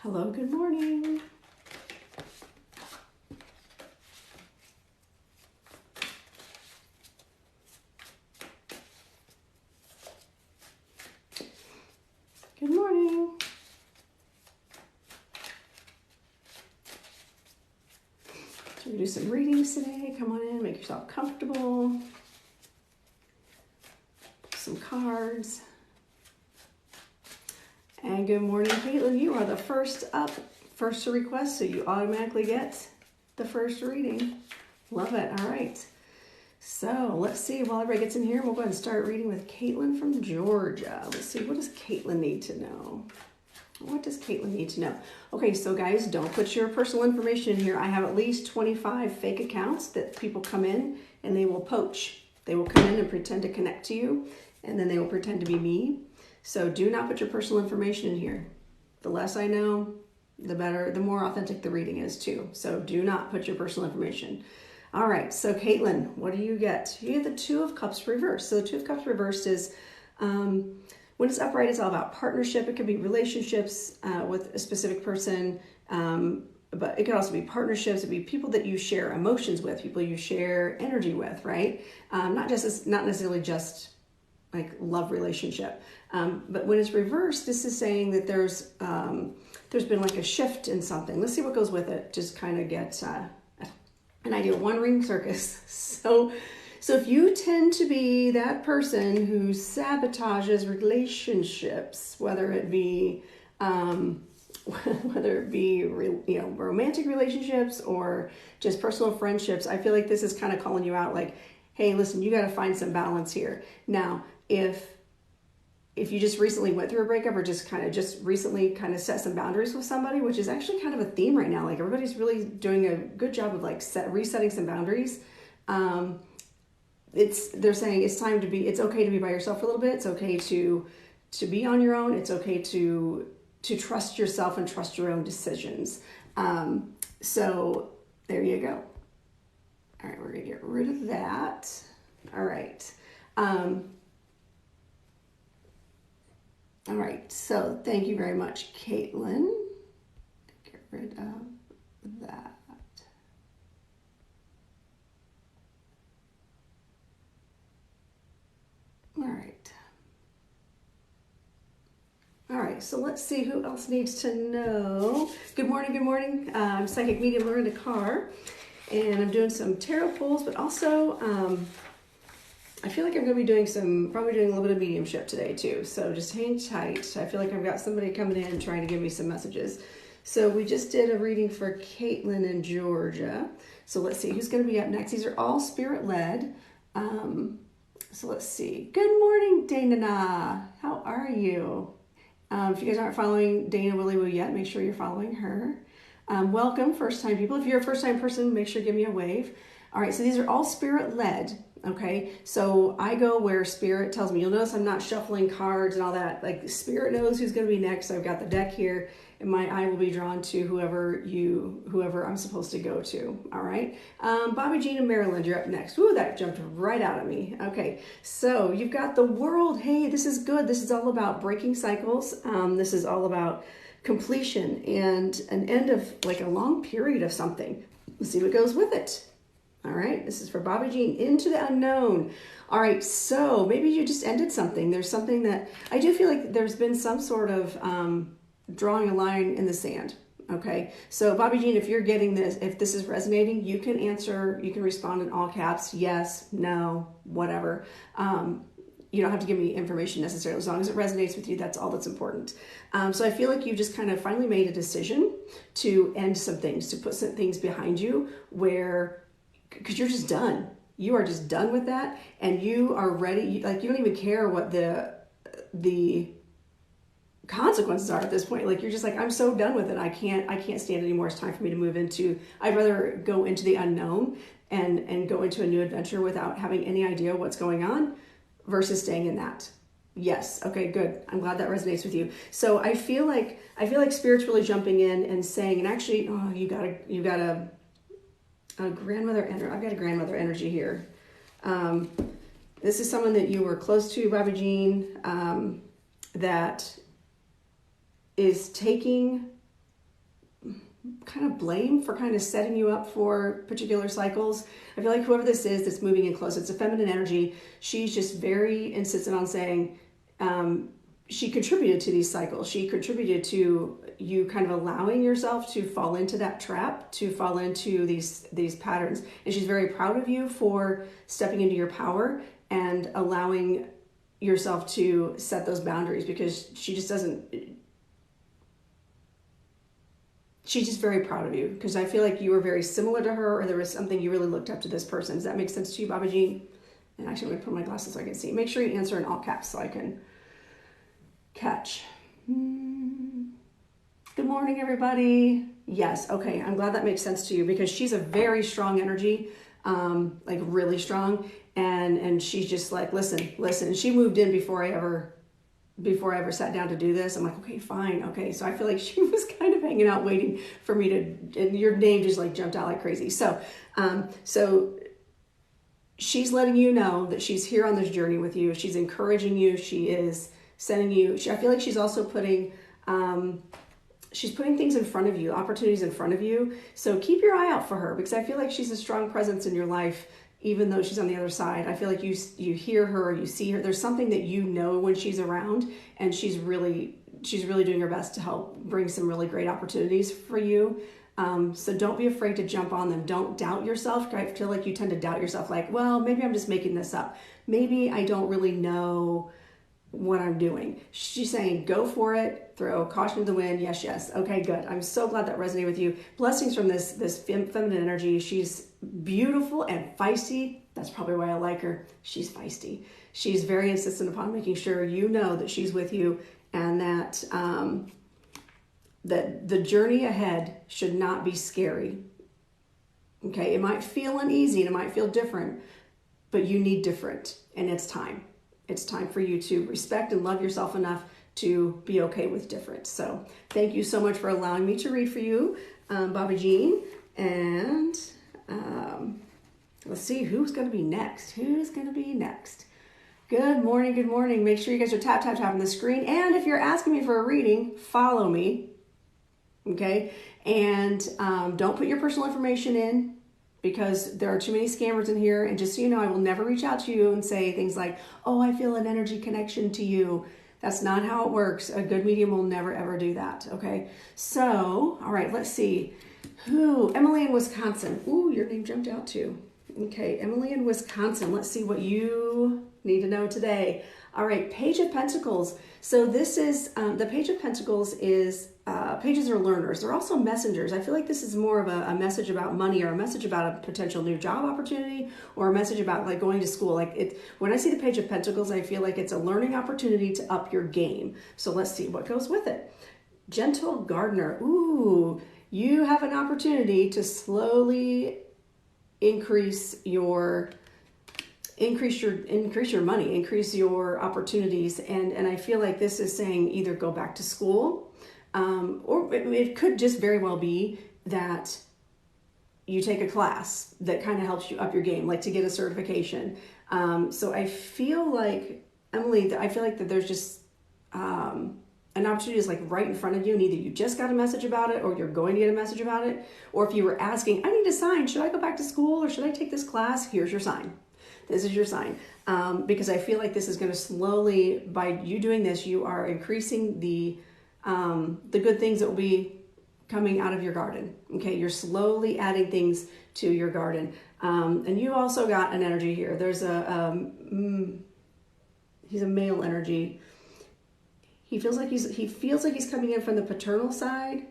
Hello, good morning. Good morning. So we're gonna do some readings today. Come on in, make yourself comfortable. Some cards. And good morning, Caitlin. You are the first up, first to request, so you automatically get the first reading. Love it. All right. So let's see, while everybody gets in here, we'll go ahead and start reading with Caitlin from Georgia. Let's see, what does Caitlin need to know? What does Caitlin need to know? Okay, so guys, don't put your personal information in here. I have at least 25 fake accounts that people come in and they will poach. They will come in and pretend to connect to you, and then they will pretend to be me. So do not put your personal information in here. The less I know, the better, the more authentic the reading is too. So do not put your personal information. All right, so Caitlin, what do you get? You get the Two of Cups reversed. So the Two of Cups reversed is, when it's upright, it's all about partnership. It could be relationships with a specific person, but it could also be partnerships. It'd be people that you share emotions with, people you share energy with, right? Not necessarily just like love relationship. But when it's reversed, this is saying that there's been like a shift in something. Let's see what goes with it. Just kind of get an idea. One ring circus. So if you tend to be that person who sabotages relationships, whether it be romantic relationships or just personal friendships, I feel like this is kind of calling you out. Like, hey, listen, you got to find some balance here. Now, if you just recently went through a breakup or just recently set some boundaries with somebody, which is actually kind of a theme right now. Like everybody's really doing a good job of like resetting some boundaries. They're saying it's okay to be by yourself for a little bit. It's okay to be on your own. It's okay to trust yourself and trust your own decisions. So there you go. All right, we're gonna get rid of that. All right. All right, so thank you very much, Caitlin. Get rid of that. All right. All right, so let's see who else needs to know. Good morning, good morning. I'm Psychic Medium Lorenda Carr, and I'm doing some tarot pulls, but also I feel like I'm going to be probably doing a little bit of mediumship today too. So just hang tight. I feel like I've got somebody coming in trying to give me some messages. So we just did a reading for Caitlin in Georgia. So let's see who's going to be up next. These are all spirit led. So let's see. Good morning, Dana. How are you? If you guys aren't following Dana Willy Woo yet, make sure you're following her. Welcome, first time people. If you're a first time person, make sure to give me a wave. All right, so these are all spirit led. Okay, so I go where spirit tells me. You'll notice I'm not shuffling cards and all that. Like spirit knows who's going to be next. I've got the deck here, and my eye will be drawn to whoever I'm supposed to go to. All right, Bobby Jean and Maryland, you're up next. Ooh, that jumped right out at me. Okay, so you've got the world. Hey, this is good. This is all about breaking cycles. This is all about completion and an end of like a long period of something. Let's see what goes with it. All right, this is for Bobby Jean, into the unknown. All right, so maybe you just ended something. There's something that, I do feel like there's been some sort of drawing a line in the sand. Okay, so Bobby Jean, if you're getting this, if this is resonating, you can answer, you can respond in all caps, yes, no, whatever. You don't have to give me information necessarily. As long as it resonates with you, that's all that's important. So I feel like you just kind of finally made a decision to end some things, to put some things behind you because you're just done. You are just done with that, and you are ready. You don't even care what the consequences are at this point. Like you're just like, I'm so done with it. I can't stand it anymore. It's time for me to move into. I'd rather go into the unknown and go into a new adventure without having any idea what's going on, versus staying in that. Yes. Okay. Good. I'm glad that resonates with you. So I feel like Spirit's really jumping in and saying, and actually, you got a grandmother energy. I've got a grandmother energy here. This is someone that you were close to, Bobby Jean, that is taking kind of blame for kind of setting you up for particular cycles. I feel like whoever this is that's moving in close, it's a feminine energy. She's just very insistent on saying, she contributed to these cycles. She contributed to you kind of allowing yourself to fall into that trap, to fall into these patterns. And she's very proud of you for stepping into your power and allowing yourself to set those boundaries, because she's just very proud of you, because I feel like you were very similar to her, or there was something you really looked up to this person. Does that make sense to you, Baba Jean? And actually, I'm going to put my glasses so I can see. Make sure you answer in all caps so I can catch. Good morning, everybody. Yes, okay, I'm glad that makes sense to you, because she's a very strong energy, like really strong, and she's just like, listen. She moved in before I ever sat down to do this. I'm like, okay, fine, okay. So I feel like she was kind of hanging out, waiting for me to, and your name just like jumped out like crazy. So she's letting you know that she's here on this journey with you. She's encouraging you. She is sending you. I feel like she's also putting things in front of you, opportunities in front of you. So keep your eye out for her, because I feel like she's a strong presence in your life, even though she's on the other side. I feel like you hear her, you see her. There's something that you know when she's around, and she's really doing her best to help bring some really great opportunities for you. So don't be afraid to jump on them. Don't doubt yourself. I feel like you tend to doubt yourself, like, well, maybe I'm just making this up. Maybe I don't really know what I'm doing. She's saying, go for it, throw caution to the wind. Yes. Okay, good. I'm so glad that resonated with you. Blessings from this feminine energy. She's beautiful and feisty. That's probably why I like her. She's feisty. She's very insistent upon making sure you know that she's with you, and that that the journey ahead should not be scary. Okay, it might feel uneasy and it might feel different, but you need different, and it's time. It's time for you to respect and love yourself enough to be okay with different. So thank you so much for allowing me to read for you, Baba Jean. And let's see who's going to be next. Good morning. Make sure you guys are tapping the screen. And if you're asking me for a reading, follow me. Okay? And don't put your personal information in, because there are too many scammers in here. And just so you know, I will never reach out to you and say things like, oh, I feel an energy connection to you. That's not how it works. A good medium will never, ever do that. Okay? So, all right, let's see. Emily in Wisconsin. Ooh, your name jumped out too. Okay, Emily in Wisconsin. Let's see what you need to know today. All right, Page of Pentacles. So this is, the Page of Pentacles is, pages are learners. They're also messengers. I feel like this is more of a message about money, or a message about a potential new job opportunity, or a message about like going to school. Like when I see the Page of Pentacles, I feel like it's a learning opportunity to up your game. So let's see what goes with it. Gentle Gardener. Ooh, you have an opportunity to slowly increase your money, increase your opportunities. And I feel like this is saying either go back to school, or it could just very well be that you take a class that kind of helps you up your game, like to get a certification. So I feel like, Emily, that there's just an opportunity is like right in front of you, and either you just got a message about it, or you're going to get a message about it. Or if you were asking, I need a sign, should I go back to school or should I take this class? Here's your sign. This is your sign. Because I feel like this is going to slowly, by you doing this, you are increasing the good things that will be coming out of your garden. Okay, you're slowly adding things to your garden. And you also got an energy here. There's he's a male energy. He feels like he's coming in from the paternal side.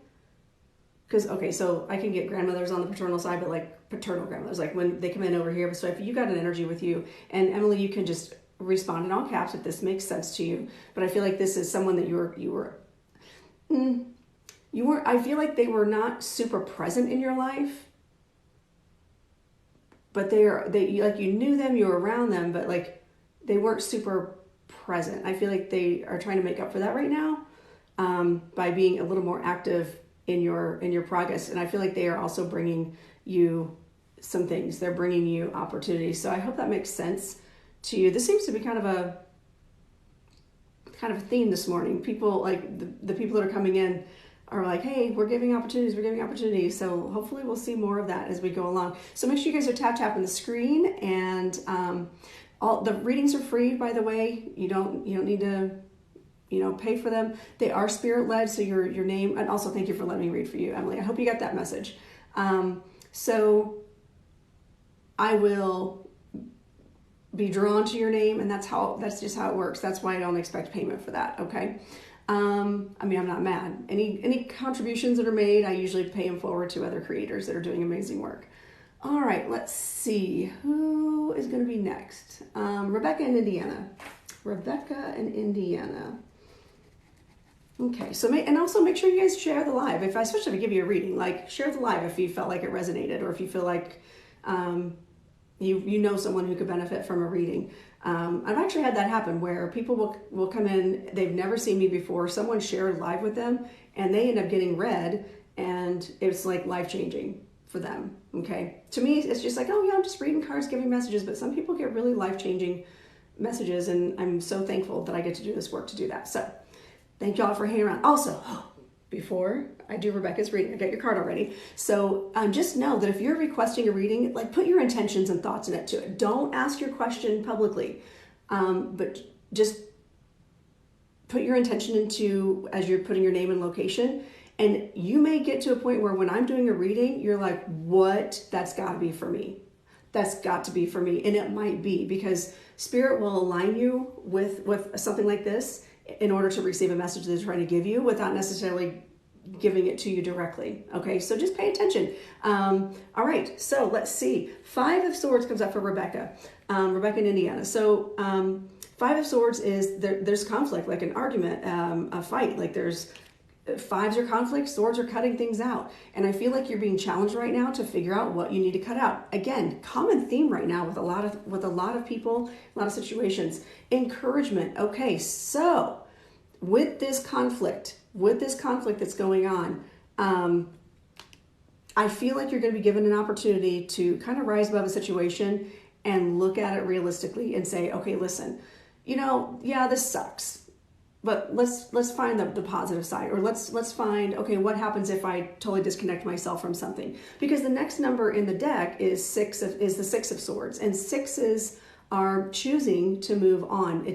Because, okay, so I can get grandmothers on the paternal side, but like paternal grandmothers, like when they come in over here. So if you got an energy with you, and Emily, you can just respond in all caps if this makes sense to you. But I feel like this is someone that you were, I feel like they were not super present in your life, but they like, you knew them, you were around them, but like they weren't super present. I feel like they are trying to make up for that right now, by being a little more active in your progress. And I feel like they are also bringing you some things. They're bringing you opportunities. So I hope that makes sense to you. This seems to be kind of a theme this morning. People, like the people that are coming in, are like, hey, we're giving opportunities. So hopefully we'll see more of that as we go along. So make sure you guys are tapping the screen, and all the readings are free, by the way. You don't need to pay for them. They are spirit led, so your name, and also thank you for letting me read for you, Emily. I hope you got that message. So I will be drawn to your name, and that's just how it works. That's why I don't expect payment for that. Okay. I'm not mad. Any contributions that are made, I usually pay them forward to other creators that are doing amazing work. All right, let's see who is going to be next. Rebecca in Indiana. Okay, so also make sure you guys share the live. Especially if I give you a reading, like share the live if you felt like it resonated, or if you feel like you know someone who could benefit from a reading. I've actually had that happen where people will come in, they've never seen me before, someone shared live with them, and they end up getting read, and it's like life-changing for them, okay? To me, it's just like, oh yeah, I'm just reading cards, giving messages, but some people get really life-changing messages, and I'm so thankful that I get to do this work to do that. So thank y'all for hanging around. Also, before I do Rebecca's reading, I got your card already. So just know that if you're requesting a reading, like put your intentions and thoughts in it to it. Don't ask your question publicly, but just put your intention into as you're putting your name and location. And you may get to a point where when I'm doing a reading, you're like, what? That's got to be for me. That's got to be for me. And it might be, because Spirit will align you with something like this in order to receive a message that they're trying to give you without necessarily giving it to you directly. Okay, so just pay attention. All right, so let's see. 5 of Swords comes up for Rebecca. Rebecca in Indiana. So 5 of Swords is there's conflict, like an argument, a fight. Like there's 5s are conflict, swords are cutting things out. And I feel like you're being challenged right now to figure out what you need to cut out. Again, common theme right now with a lot of people, a lot of situations. Encouragement. Okay, so with this conflict that's going on, I feel like you're going to be given an opportunity to kind of rise above a situation and look at it realistically and say, okay, listen, yeah, this sucks, but let's find the positive side, or let's find, okay, what happens if I totally disconnect myself from something? Because the next number in the deck is the 6 of Swords, and 6s are choosing to move on.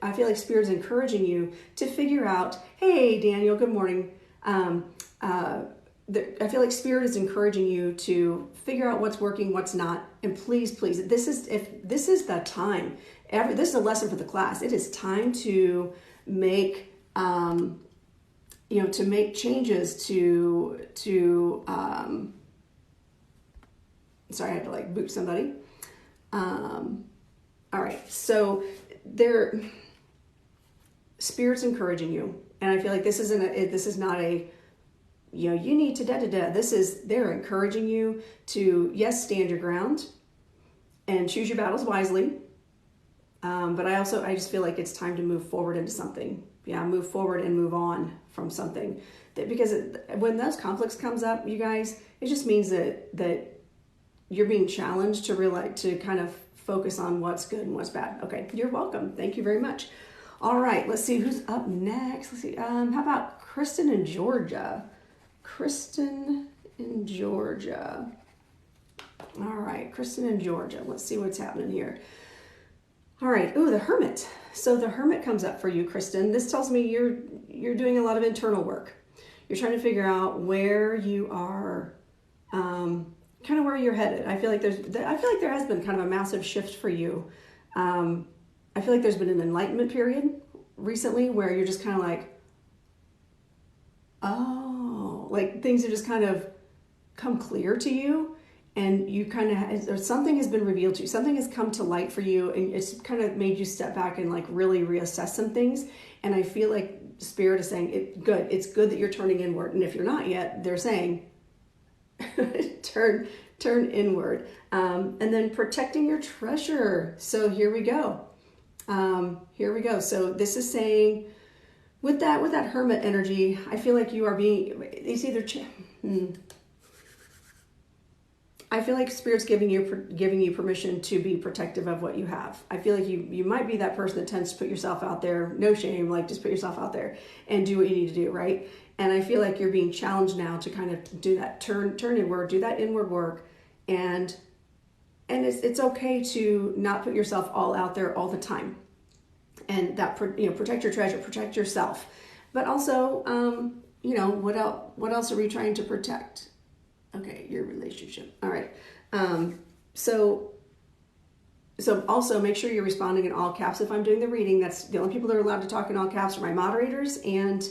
I feel like Spirit's encouraging you to figure out, hey, Daniel, good morning. I feel like Spirit is encouraging you to figure out what's working, what's not. And please, this is the time. This is a lesson for the class. It is time to make, to make changes to sorry, I had to like boot somebody. All right, so Spirit's encouraging you, and I feel like this is not a, you need to they're encouraging you to, yes, stand your ground and choose your battles wisely. But I just feel like it's time to move forward into something. Yeah, move forward and move on from something. Because when those conflicts comes up, you guys, it just means that you're being challenged to kind of focus on what's good and what's bad. Okay, you're welcome. Thank you very much. All right, let's see who's up next. Let's see. How about Kristen in Georgia? Kristen in Georgia. All right, Kristen in Georgia. Let's see what's happening here. All right. Ooh, the Hermit. So the Hermit comes up for you, Kristen. This tells me you're doing a lot of internal work. You're trying to figure out where you are, kind of where you're headed. I feel like there has been kind of a massive shift for you. I feel like there's been an enlightenment period recently where you're just kind of like, oh, like things have just kind of come clear to you, and you kind of, or something has been revealed to you, something has come to light for you, and it's kind of made you step back and like really reassess some things. And I feel like Spirit is saying it's good that you're turning inward. And if you're not yet, they're saying turn inward. And then protecting your treasure. So here we go. So this is saying with that Hermit energy, I feel like you are being, it's either, I feel like Spirit's giving you permission to be protective of what you have. I feel like you might be that person that tends to put yourself out there, no shame, like just put yourself out there and do what you need to do, right? And I feel like you're being challenged now to kind of do that, turn inward, do that inward work. And it's okay to not put yourself all out there all the time. And that, protect your treasure, protect yourself. But also, what else are we trying to protect? Okay, your relationship. All right. So also make sure you're responding in all caps if I'm doing the reading. That's the only people that are allowed to talk in all caps are my moderators and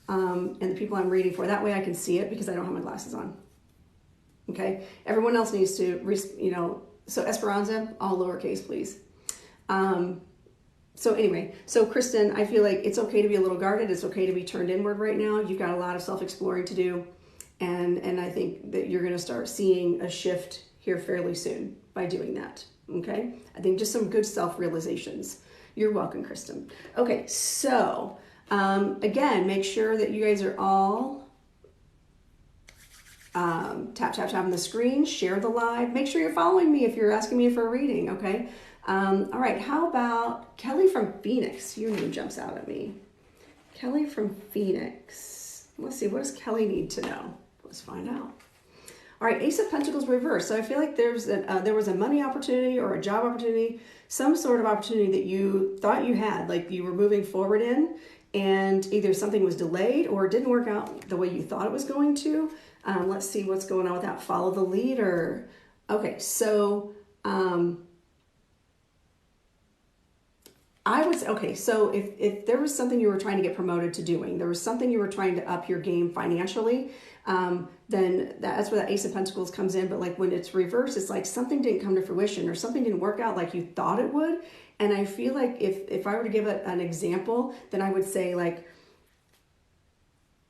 the people I'm reading for. That way I can see it because I don't have my glasses on. Okay. Everyone else needs to, so Esperanza, all lowercase, please. So anyway, so Kristen, I feel like it's okay to be a little guarded. It's okay to be turned inward right now. You've got a lot of self-exploring to do. And I think that you're going to start seeing a shift here fairly soon by doing that. Okay. I think just some good self-realizations. You're welcome, Kristen. Okay. So, again, make sure that you guys are all, tap on the screen, share the live, make sure you're following me if you're asking me for a reading. Okay. All right. How about Kelly from Phoenix? Your name jumps out at me. Kelly from Phoenix. Let's see. What does Kelly need to know? Let's find out. All right, Ace of Pentacles reversed. So I feel like there was a money opportunity or a job opportunity, some sort of opportunity that you thought you had, like you were moving forward in, and either something was delayed or it didn't work out the way you thought it was going to. Let's see what's going on with that. Follow the leader. Okay, so I would say, okay, so if there was something you were trying to get promoted to doing, there was something you were trying to up your game financially, then that's where that Ace of Pentacles comes in. But like when it's reversed, it's like something didn't come to fruition or something didn't work out like you thought it would. And I feel like if I were to give an example, then I would say like,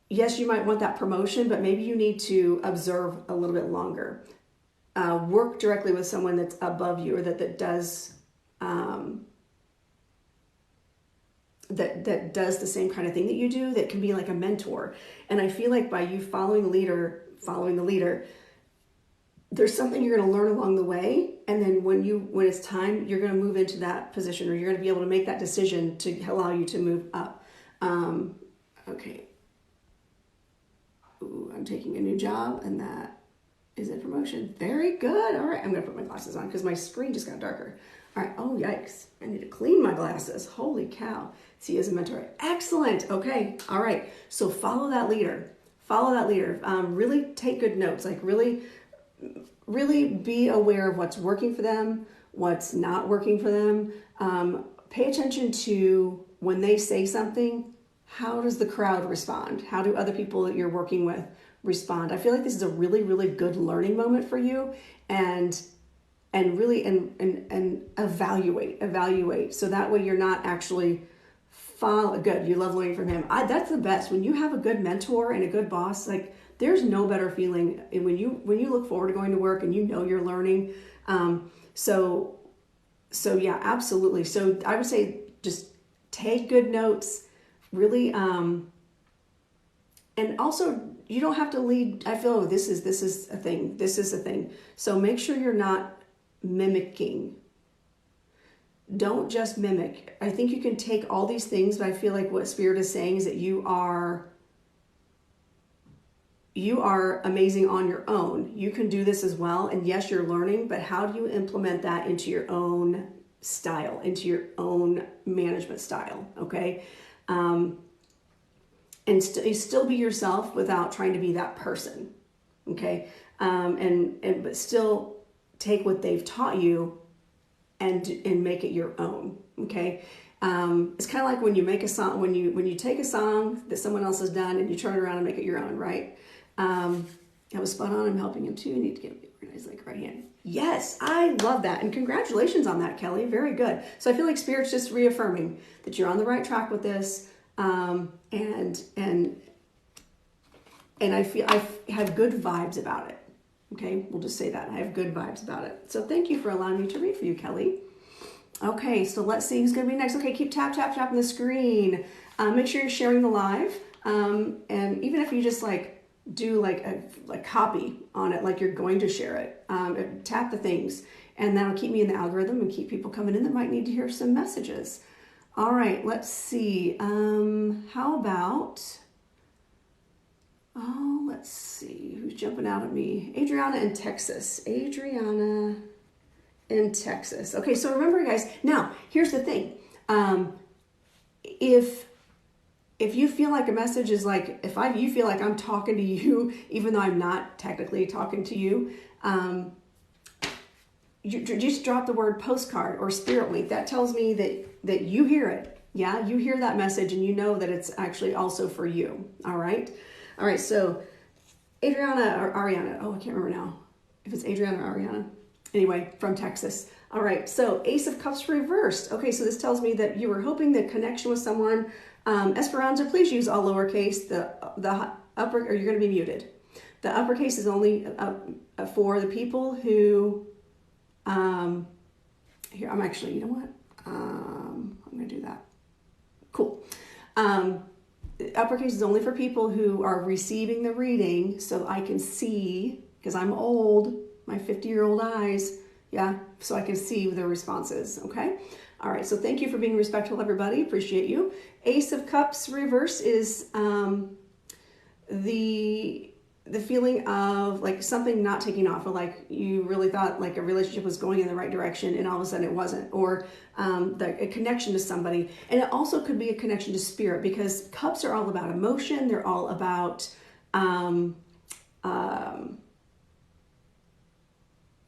yes, you might want that promotion, but maybe you need to observe a little bit longer. Work directly with someone that's above you or that does... that does the same kind of thing that you do, that can be like a mentor. And I feel like by you following the leader, there's something you're going to learn along the way. And then when it's time, you're going to move into that position, or you're going to be able to make that decision to allow you to move up. Okay. Ooh, I'm taking a new job, and that is a promotion. Very good. All right. I'm going to put my glasses on because my screen just got darker. All right. Oh, yikes. I need to clean my glasses. Holy cow. See you as a mentor. Excellent. Okay. All right. So follow that leader. Really take good notes. Like really be aware of what's working for them, what's not working for them. Pay attention to when they say something, how does the crowd respond? How do other people that you're working with respond? I feel like this is a really, really good learning moment for you, and really evaluate. So that way you're not actually good. You love learning from him. That's the best. When you have a good mentor and a good boss, like there's no better feeling when you look forward to going to work and you know you're learning. So yeah, absolutely. So I would say just take good notes, really, and also you don't have to lead. I feel this is a thing. This is a thing. So make sure you're not mimicking. Don't just mimic. I think you can take all these things, but I feel like what Spirit is saying is that you are amazing on your own. You can do this as well. And yes, you're learning, but how do you implement that into your own style, into your own management style? Okay. And still be yourself without trying to be that person. Okay. But still take what they've taught you and make it your own. Okay. It's kind of like when you make a song, when you take a song that someone else has done and you turn it around and make it your own, right? I was spot on. I'm helping him too. You need to get organized like right hand. Yes, I love that. And congratulations on that, Kelly. Very good. So I feel like Spirit's just reaffirming that you're on the right track with this. And I feel I have good vibes about it. Okay, we'll just say that. I have good vibes about it. So thank you for allowing me to read for you, Kelly. Okay, so let's see who's going to be next. Okay, keep tapping the screen. Make sure you're sharing the live. And even if you just do a copy on it, like you're going to share it, tap the things, and that'll keep me in the algorithm and keep people coming in that might need to hear some messages. All right, let's see. How about Oh, let's see who's jumping out at me. Adriana in Texas. Adriana in Texas. Okay, so remember, guys. Now, here's the thing. If you feel like a message is like, you feel like I'm talking to you, even though I'm not technically talking to you, you just drop the word postcard or spirit week. That tells me that you hear it. Yeah, you hear that message and you know that it's actually also for you. All right. So Adriana or Ariana. Oh, I can't remember now if it's Adriana or Ariana. Anyway, from Texas. All right. So Ace of Cups reversed. Okay. So this tells me that you were hoping the connection with someone. Esperanza, please use all lowercase. The upper, or you're going to be muted. The uppercase is only for the people who. Here, I'm actually, you know what? I'm going to do that. Cool. Uppercase is only for people who are receiving the reading, so I can see, because I'm old, my 50-year-old eyes, yeah, so I can see the responses, okay? All right, so thank you for being respectful, everybody. Appreciate you. Ace of Cups reverse is the feeling of like something not taking off, or like you really thought like a relationship was going in the right direction and all of a sudden it wasn't, or a connection to somebody. And it also could be a connection to spirit, because cups are all about emotion. They're all about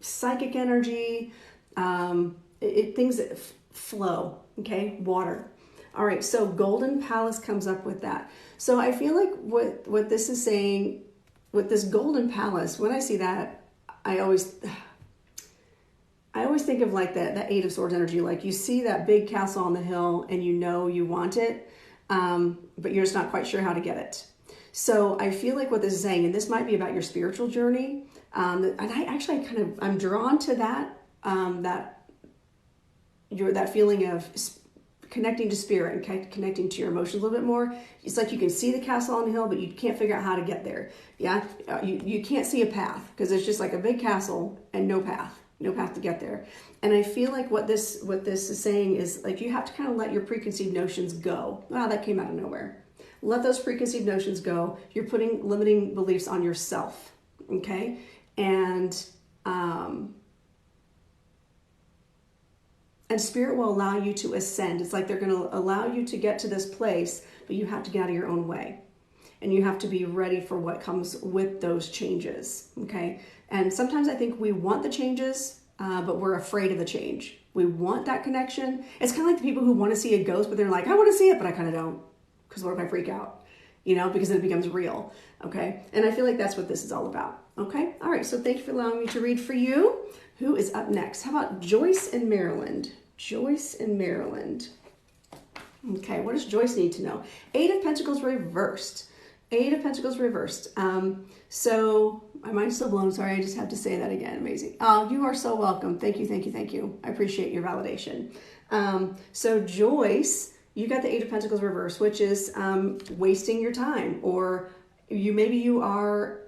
psychic energy, things that flow, okay, water. All right, so Golden Palace comes up with that. So I feel like what this is saying, with this Golden Palace, when I see that, I always think of like that Eight of Swords energy. Like you see that big castle on the hill and you know you want it, but you're just not quite sure how to get it. So I feel like what this is saying, and this might be about your spiritual journey, and I'm drawn to that, that feeling of connecting to spirit and connecting to your emotions a little bit more. It's like you can see the castle on the hill, but you can't figure out how to get there. Yeah, you can't see a path because it's just like a big castle and no path to get there. And I feel like what this is saying is like you have to kind of let your preconceived notions go. Wow, that came out of nowhere. Let those preconceived notions go. You're putting limiting beliefs on yourself, okay? And spirit will allow you to ascend. It's like they're going to allow you to get to this place, but you have to get out of your own way. And you have to be ready for what comes with those changes, okay? And sometimes I think we want the changes, but we're afraid of the change. We want that connection. It's kind of like the people who want to see a ghost, but they're like, I want to see it, but I kind of don't. Because what if I freak out? Because then it becomes real, okay? And I feel like that's what this is all about, okay? All right, so thank you for allowing me to read for you. Who is up next? How about Joyce in Maryland? Joyce in Maryland. Okay, what does Joyce need to know? Eight of Pentacles reversed. Eight of Pentacles reversed. So my mind's still blown. Sorry, I just have to say that again. Amazing. Oh, you are so welcome. Thank you. I appreciate your validation. So Joyce, you got the Eight of Pentacles reversed, which is wasting your time, or you are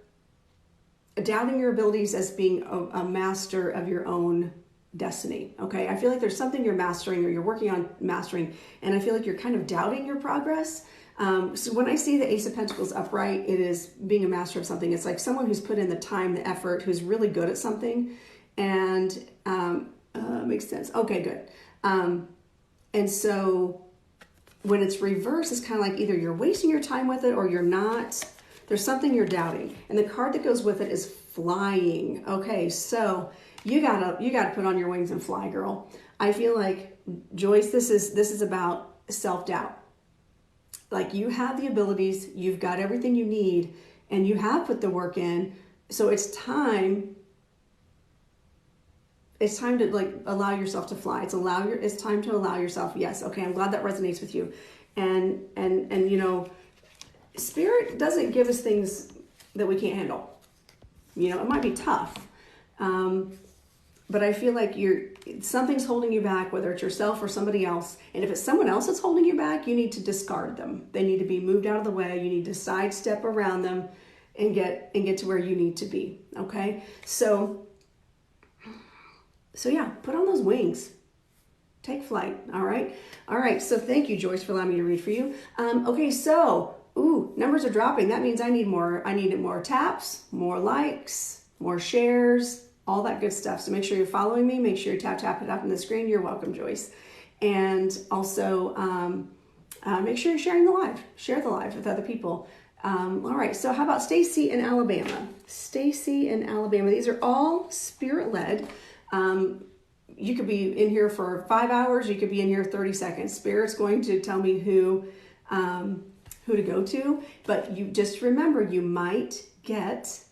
doubting your abilities as being a master of your own destiny. Okay, I feel like there's something you're mastering or you're working on mastering, and I feel like you're kind of doubting your progress. So when I see the Ace of Pentacles upright, it is being a master of something. It's like someone who's put in the time, the effort, who's really good at something, and makes sense. Okay, good. And so when it's reversed, it's kind of like either you're wasting your time with it or you're not. There's something you're doubting, and the card that goes with it is flying. Okay, so you gotta put on your wings and fly, girl. I feel like, Joyce, this is about self-doubt. Like you have the abilities, you've got everything you need, and you have put the work in. So it's time to like allow yourself to fly. It's time to allow yourself. Yes, okay, I'm glad that resonates with you. And Spirit doesn't give us things that we can't handle. It might be tough. But I feel like something's holding you back, whether it's yourself or somebody else. And if it's someone else that's holding you back, you need to discard them. They need to be moved out of the way. You need to sidestep around them and get to where you need to be. Okay? So yeah, put on those wings. Take flight. All right? All right. So thank you, Joyce, for allowing me to read for you. Okay, so Ooh, numbers are dropping. That means I need more taps, more likes, more shares, all that good stuff. So make sure you're following me. Make sure you tap it up on the screen. You're welcome, Joyce. And also make sure you're sharing the live. Share the live with other people. All right. So how about Stacy in Alabama? Stacy in Alabama. These are all spirit-led. You could be in here for 5 hours. You could be in here 30 seconds. Spirit's going to tell me who to go to, but you just remember you might get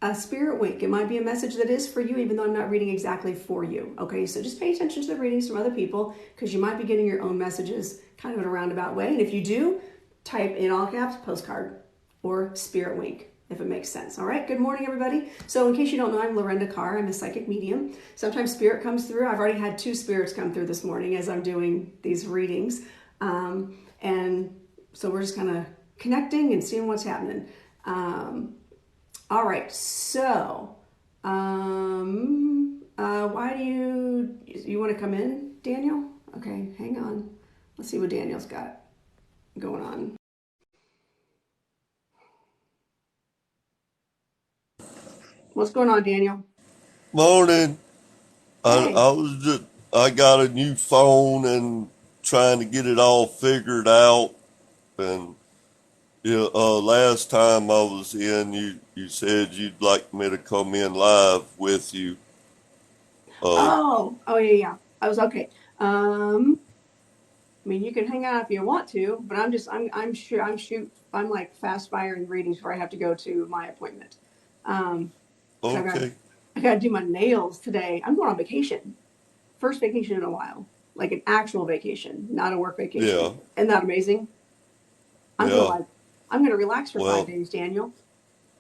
a spirit wink. It might be a message that is for you, even though I'm not reading exactly for you. Okay, so just pay attention to the readings from other people, because you might be getting your own messages kind of in a roundabout way. And if you do, type in all caps postcard or spirit wink, if it makes sense. All right, good morning, everybody. So in case you don't know, I'm Lorinda Carr. I'm a psychic medium. Sometimes spirit comes through. I've already had 2 spirits come through this morning as I'm doing these readings. And so we're just kind of connecting and seeing what's happening. All right, so why do you want to come in, Daniel? Okay, hang on. Let's see what Daniel's got going on. What's going on, Daniel? Morning. Hey. I got a new phone and trying to get it all figured out. And yeah, last time I was in, you said you'd like me to come in live with you. Uh, Yeah. I was okay. I mean, you can hang out if you want to, but I'm like fast firing readings before I have to go to my appointment. So okay. I got to do my nails today. I'm going on vacation. First vacation in a while, like an actual vacation, not a work vacation. Yeah. Isn't that amazing? I'm Yeah. going to relax for 5 Well, days, Daniel.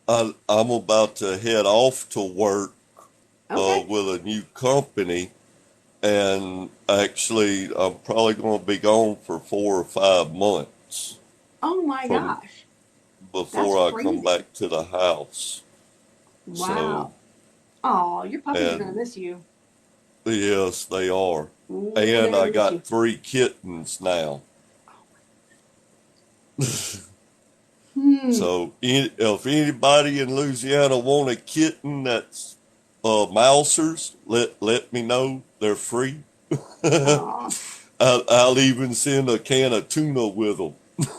I'm about to head off to work Okay. with a new company, and actually, I'm probably going to be gone for 4 or 5 months Oh my from gosh. That's before I come crazy. back to the house. So, Wow. Oh, your puppies are going to and miss you. yes, they are. Ooh, they're And going I to miss you. got 3 kittens now. Hmm. So if anybody in Louisiana want a kitten that's mousers, let me know. They're free. Oh, I'll even send a can of tuna with them.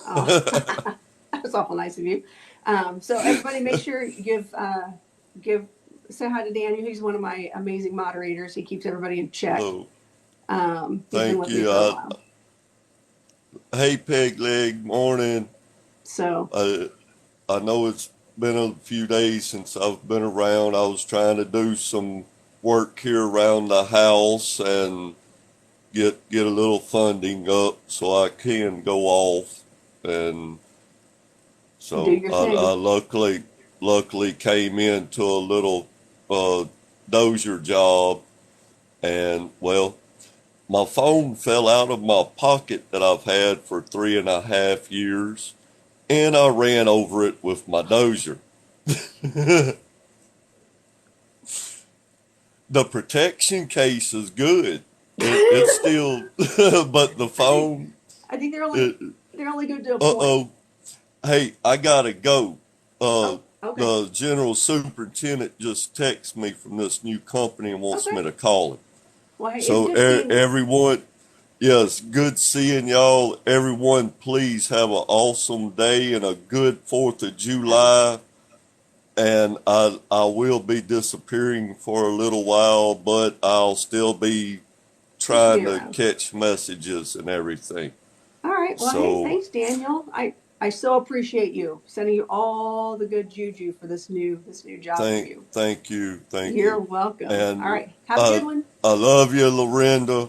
oh. That's awful nice of you. So everybody, make sure you give say hi to Daniel. He's one of my amazing moderators. He keeps everybody in check. Oh, He's been thank with me you. for a while. Hey, Peg Leg, morning. So I, I know it's been a few days since I've been around. I was trying to do some work here around the house and get a little funding up so I can go off. And do so your I thing. luckily came into a little dozier job, and well, my phone fell out of my pocket that I've had for 3.5 years, and I ran over it with my dozier. The protection case is good. It's still, but the I think phone, I think it, they're only good to a point. uh-oh. Hey, I gotta go. Oh, okay, The general superintendent just texted me from this new company and wants okay. me to call him. Well, hey, it's So good seeing you. everyone, yes, good seeing y'all. Everyone, please have an awesome day and a good 4th of Happy. July. And I will be disappearing for a little while, but I'll still be You should trying be to around. catch messages and everything. All right. Well, hey, So thanks, Daniel. I so appreciate you sending you all the good juju for this new job for you. thank You're you. welcome. All And right. Have a good uh, one. I love you, Lorinda.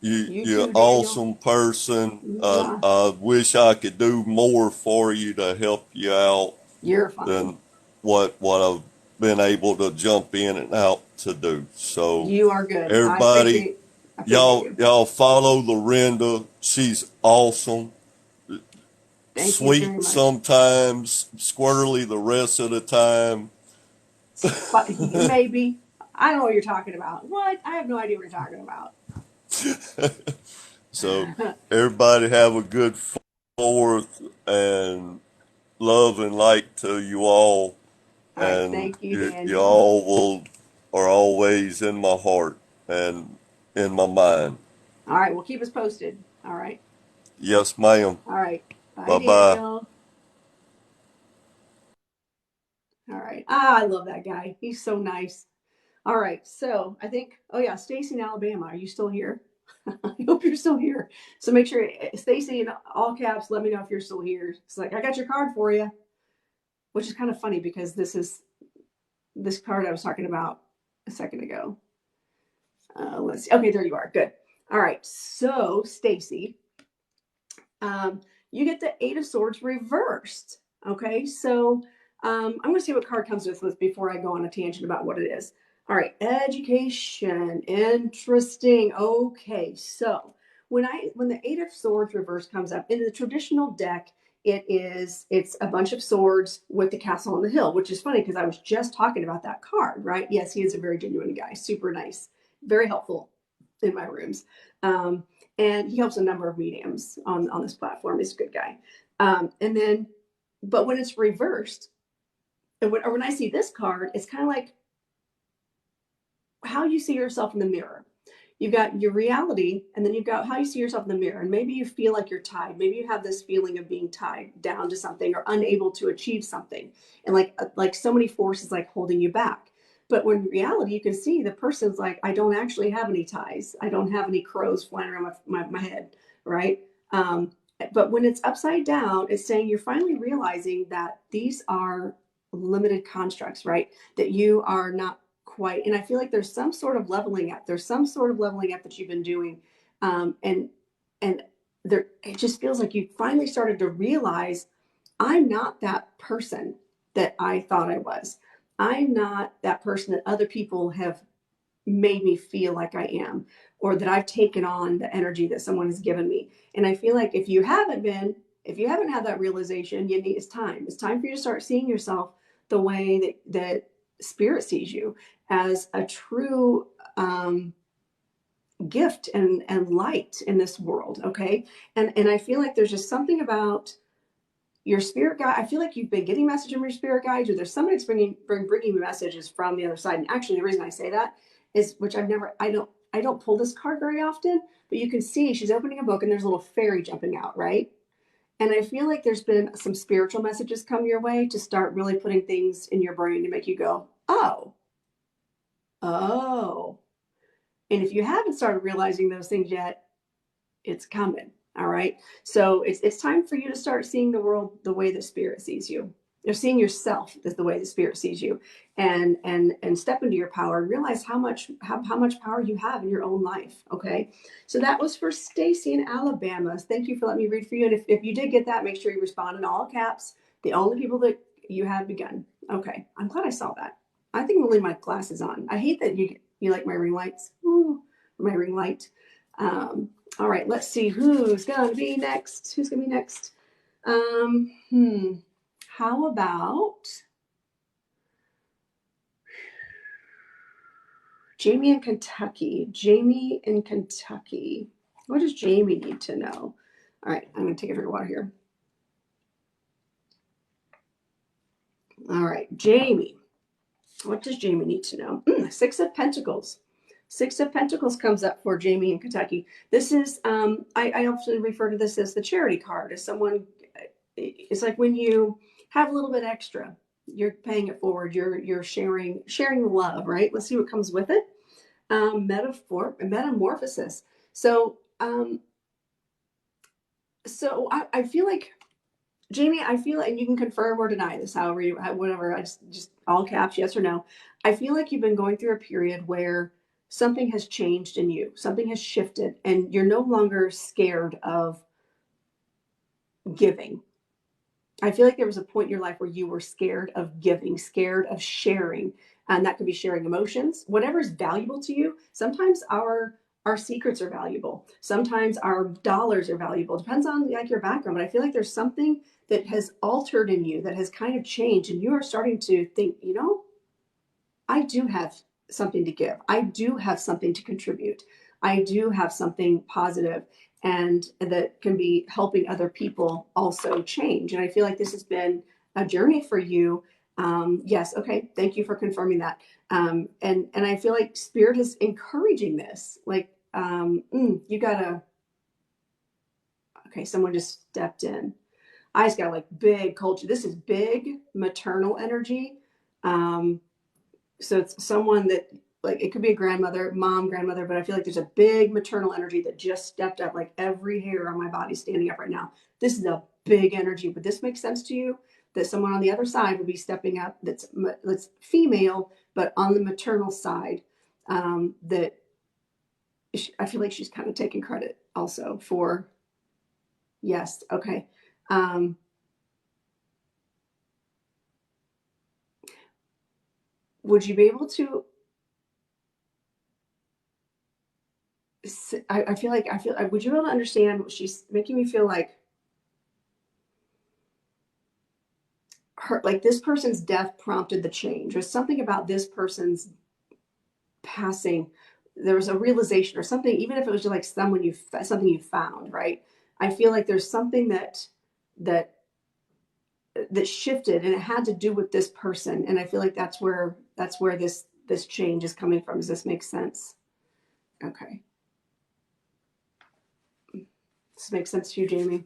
You You're too, an Daniel. awesome person. Mwah. I wish I could do more for you to help you out You're fine. than what I've been able to jump in and out to do. So You are good. I everybody, appreciate you. y'all follow Lorinda. She's awesome. Thank you very Sweet much. sometimes, squirrely the rest of the time. But maybe I don't know what you're talking about. What? I have no idea what you're talking about. So everybody have a good forth, and love and light to you all. All right. And Thank you, you Daniel. all are always in my heart and in my mind. All right. Well, keep us posted. All right. Yes, ma'am. All right. Bye, Bye bye. Daniel. All right. Ah, I love that guy. He's so nice. All right. So I think, oh yeah, Stacy in Alabama. Are you still here? I hope you're still here. So make sure, Stacy in all caps, let me know if you're still here. It's like, I got your card for you, which is kind of funny because this is this card I was talking about a second ago. Let's see. Okay, there you are. Good. All right. So, Stacy, you get the Eight of Swords reversed. Okay. So, I'm going to see what card comes with this before I go on a tangent about what it is. All right. Education. Interesting. Okay. So, when the Eight of Swords reverse comes up in the traditional deck, it's a bunch of swords with the castle on the hill, which is funny because I was just talking about that card, right? Yes, he is a very genuine guy, super nice, very helpful in my rooms. And he helps a number of mediums on this platform. He's a good guy. And then, but when it's reversed, or when I see this card, it's kind of like how you see yourself in the mirror. You've got your reality, and then you've got how you see yourself in the mirror. And maybe you feel like you're tied. Maybe you have this feeling of being tied down to something or unable to achieve something, and like so many forces like holding you back. But when in reality, you can see the person's like, I don't actually have any ties. I don't have any crows flying around my head, right? But when it's upside down, it's saying you're finally realizing that these are limited constructs, right? That you are not quite. And I feel like there's some sort of leveling up. There's some sort of leveling up that you've been doing, and there it just feels like you finally started to realize I'm not that person that I thought I was. I'm not that person that other people have made me feel like I am, or that I've taken on the energy that someone has given me. And I feel like if you haven't had that realization, it's time. It's time for you to start seeing yourself the way that spirit sees you, as a true gift and light in this world. Okay. And I feel like there's just something about your spirit guide. I feel like you've been getting messages from your spirit guides, or there's somebody that's bringing you messages from the other side. And actually, the reason I say that is, which I don't pull this card very often, but you can see she's opening a book and there's a little fairy jumping out, right? And I feel like there's been some spiritual messages come your way to start really putting things in your brain to make you go, oh, oh. And if you haven't started realizing those things yet, it's coming. All right. So it's time for you to start seeing the world the way the spirit sees you. You're seeing yourself as the way the spirit sees you, and step into your power and realize how much power you have in your own life. Okay. So that was for Stacy in Alabama. Thank you for letting me read for you. And if you did get that, make sure you respond in all caps. The only people that you have begun. Okay. I'm glad I saw that. I think I'm gonna leave my glasses on. I hate that you like my ring lights. Ooh, my ring light. All right, let's see who's gonna be next. Who's gonna be next? How about Jamie in Kentucky? Jamie in Kentucky. What does Jamie need to know? All right, I'm gonna take a drink of water here. All right, Jamie. What does Jamie need to know? Six of Pentacles. Six of Pentacles comes up for Jamie in Kentucky. This is, I often refer to this as the charity card. As someone, it's like when you have a little bit extra, you're paying it forward. You're sharing love, right? Let's see what comes with it. Metamorphosis. So, I feel like, Jamie, I feel, and you can confirm or deny this, however you, whatever, I just all caps, yes or no. I feel like you've been going through a period where something has changed in you, something has shifted, and you're no longer scared of giving. I feel like there was a point in your life where you were scared of giving, scared of sharing, and that could be sharing emotions, whatever is valuable to you. Sometimes our secrets are valuable. Sometimes our dollars are valuable. Depends on like your background, but I feel like there's something that has altered in you, that has kind of changed, and you are starting to think, I do have something to give. I do have something to contribute. I do have something positive. and that can be helping other people also change. And I feel like this has been a journey for you. Yes, okay, thank you for confirming that. And I feel like Spirit is encouraging this. Like, you gotta, okay, someone just stepped in. I just got like big culture. This is big maternal energy. Um, so it's someone that, like, it could be a grandmother, mom, grandmother, but I feel like there's a big maternal energy that just stepped up. Like every hair on my body standing up right now. This is a big energy. Would this make sense to you? That someone on the other side would be stepping up. That's female, but on the maternal side. That I feel like she's kind of taking credit also for. Yes. Okay. Um, would you be able to I feel like would you be able to understand what she's making me feel like her, like this person's death prompted the change, or something about this person's passing. There was a realization or something, even if it was just like something you found, right? I feel like there's something that that shifted, and it had to do with this person. And I feel like that's where this change is coming from. Does this make sense? Okay. Does this make sense to you, Jamie?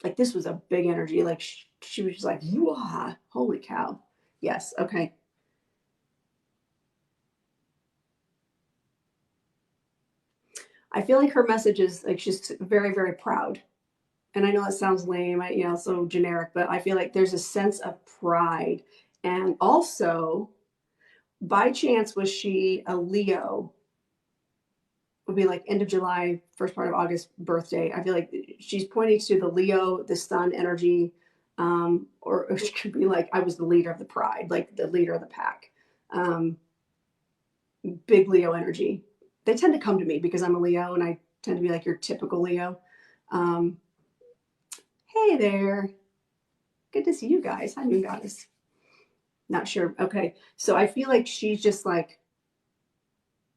Like this was a big energy. Like she was just like, "Whoa, holy cow!" Yes. Okay. I feel like her message is like she's very, very proud. And I know that sounds lame, so generic, but I feel like there's a sense of pride. And also, by chance, was she a Leo? Would be like end of July, first part of August birthday. I feel like she's pointing to the Leo, the sun energy, or it could be like I was the leader of the pride, like the leader of the pack. Um, big Leo energy. They tend to come to me because I'm a Leo and I tend to be like your typical Leo. Um, hey there. Good to see you guys. Hi, Moon Goddess. Not sure. Okay. So I feel like she's just like,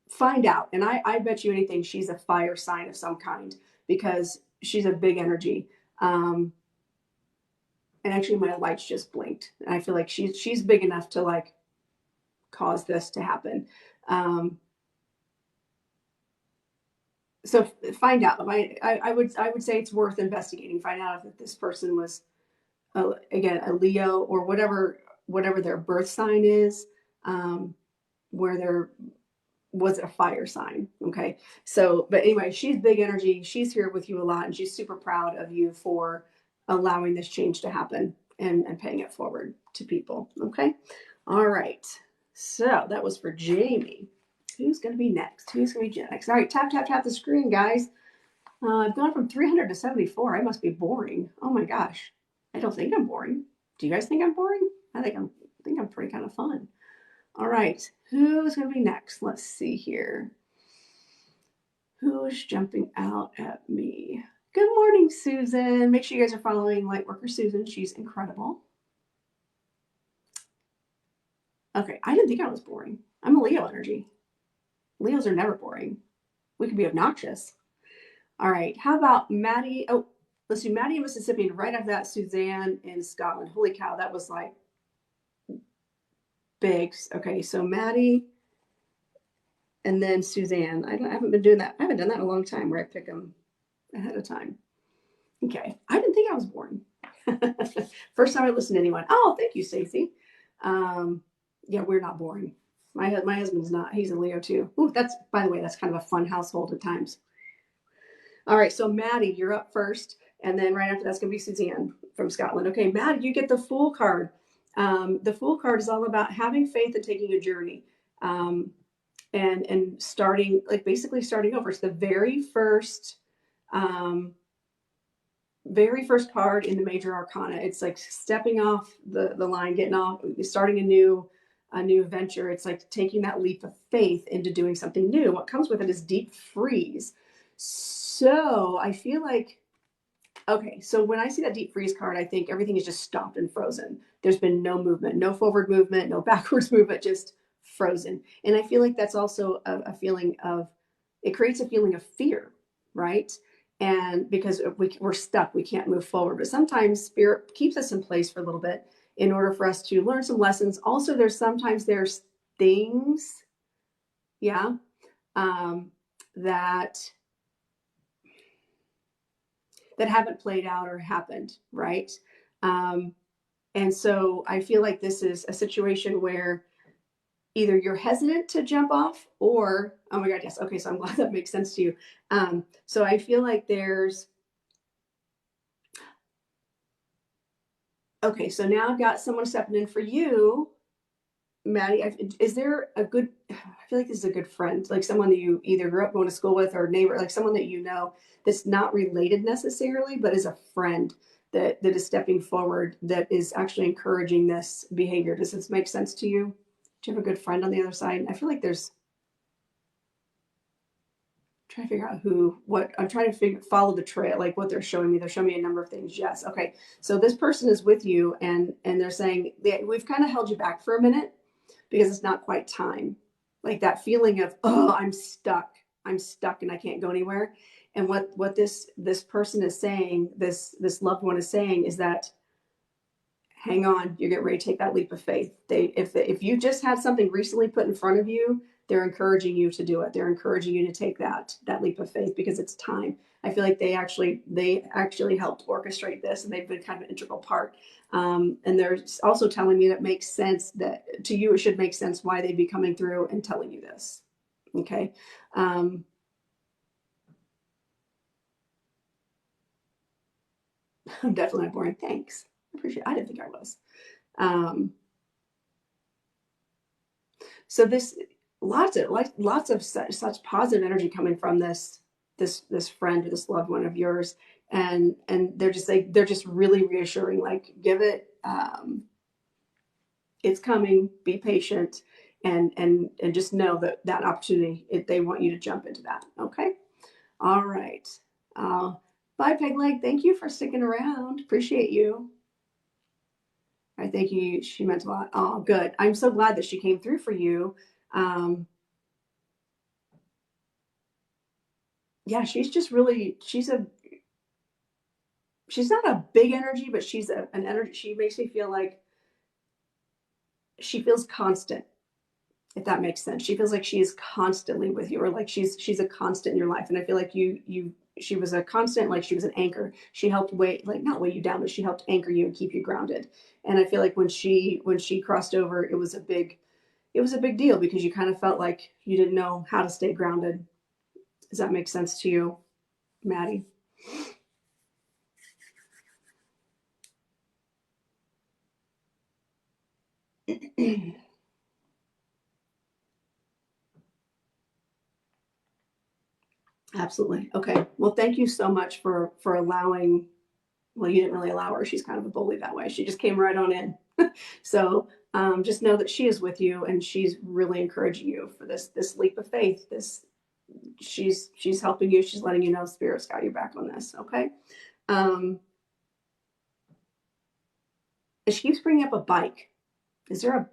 find out. And I bet you anything she's a fire sign of some kind because she's a big energy. Um, and actually my lights just blinked. And I feel like she's big enough to like cause this to happen. Um, so find out. I would say it's worth investigating. Find out if this person was again a Leo or whatever their birth sign is, where there was a fire sign. Okay, so but anyway, she's big energy. She's here with you a lot, and she's super proud of you for allowing this change to happen and paying it forward to people. Okay, all right. So that was for Jamie. Who's going to be next? Who's going to be next? All right, tap, tap, tap the screen, guys. I've gone from 300 to 74. I must be boring. Oh my gosh. I don't think I'm boring. Do you guys think I'm boring? I think I'm pretty kind of fun. All right, who's going to be next? Let's see here. Who's jumping out at me? Good morning, Susan. Make sure you guys are following Lightworker Susan. She's incredible. Okay, I didn't think I was boring. I'm a Leo energy. Leos are never boring. We can be obnoxious. All right. How about Maddie? Oh, let's do Maddie in Mississippi. And right after that, Suzanne in Scotland. Holy cow, that was like big. Okay, so Maddie and then Suzanne. I haven't been doing that. I haven't done that in a long time where I pick them ahead of time. Okay. I didn't think I was boring. First time I listened to anyone. Oh, thank you, Stacey. Yeah, we're not boring. My husband's not. He's a Leo too. Ooh, by the way, that's kind of a fun household at times. All right, so Maddie, you're up first, and then right after that's going to be Suzanne from Scotland. Okay, Maddie, you get the Fool card. The Fool card is all about having faith and taking a journey, and starting, like basically starting over. It's the very first card in the major arcana. It's like stepping off the line, getting off, starting a new venture. It's like taking that leap of faith into doing something new. What comes with it is deep freeze. So I feel like Okay, so when I see that deep freeze card, I think everything is just stopped and frozen. There's been no movement, no forward movement, no backwards movement, just frozen. And I feel like that's also a feeling of, it creates a feeling of fear, right? And because we're stuck, we can't move forward. But sometimes spirit keeps us in place for a little bit in order for us to learn some lessons. Also, there's things, yeah, um, that haven't played out or happened, right? Um, and so I feel like this is a situation where either you're hesitant to jump off or, oh my God, yes. Okay. So I'm glad that makes sense to you. So I feel like okay. So now I've got someone stepping in for you, Maddie. Is there a good, I feel like this is a good friend, like someone that you either grew up going to school with or neighbor, like someone that you know that's not related necessarily, but is a friend that is stepping forward, that is actually encouraging this behavior. Does this make sense to you? Do you have a good friend on the other side? I feel like there's, trying to figure out what I'm trying to follow the trail, like what they're showing me. They're showing me a number of things. Yes. Okay. So this person is with you and they're saying we've kind of held you back for a minute because it's not quite time. Like that feeling of, oh, I'm stuck and I can't go anywhere. And what this person is saying, this loved one is saying, is that hang on, you're getting ready to take that leap of faith. If you just had something recently put in front of you, they're encouraging you to do it. They're encouraging you to take that leap of faith because it's time. I feel like they actually helped orchestrate this, and they've been kind of an integral part. And they're also telling me that it makes sense, that to you it should make sense why they'd be coming through and telling you this. Okay. I'm definitely not boring. Thanks. I appreciate it. I didn't think I was. Um, so this lots of such positive energy coming from this friend or this loved one of yours, and they're just really reassuring, like give it, it's coming, be patient, and just know that opportunity, they want you to jump into that. Okay. All right. uh, Bye, Peg Leg. Thank you for sticking around. Appreciate you. I think she meant a lot. Oh, good. I'm so glad that she came through for you. um, yeah, she's just really, she's not a big energy, but she's an energy. She makes me feel like she feels constant, if that makes sense. She feels like she is constantly with you, or like she's a constant in your life. And I feel like she was a constant, like she was an anchor. She helped not weigh you down, but she helped anchor you and keep you grounded. And I feel like when she crossed over, it was a big deal because you kind of felt like you didn't know how to stay grounded. Does that make sense to you, Maddie? Absolutely. Okay. Well, thank you so much for allowing. Well, you didn't really allow her. She's kind of a bully that way. She just came right on in. So just know that she is with you, and she's really encouraging you for this leap of faith. She's helping you. She's letting you know Spirit's got your back on this. Okay. Um, she keeps bringing up a bike. Is there a?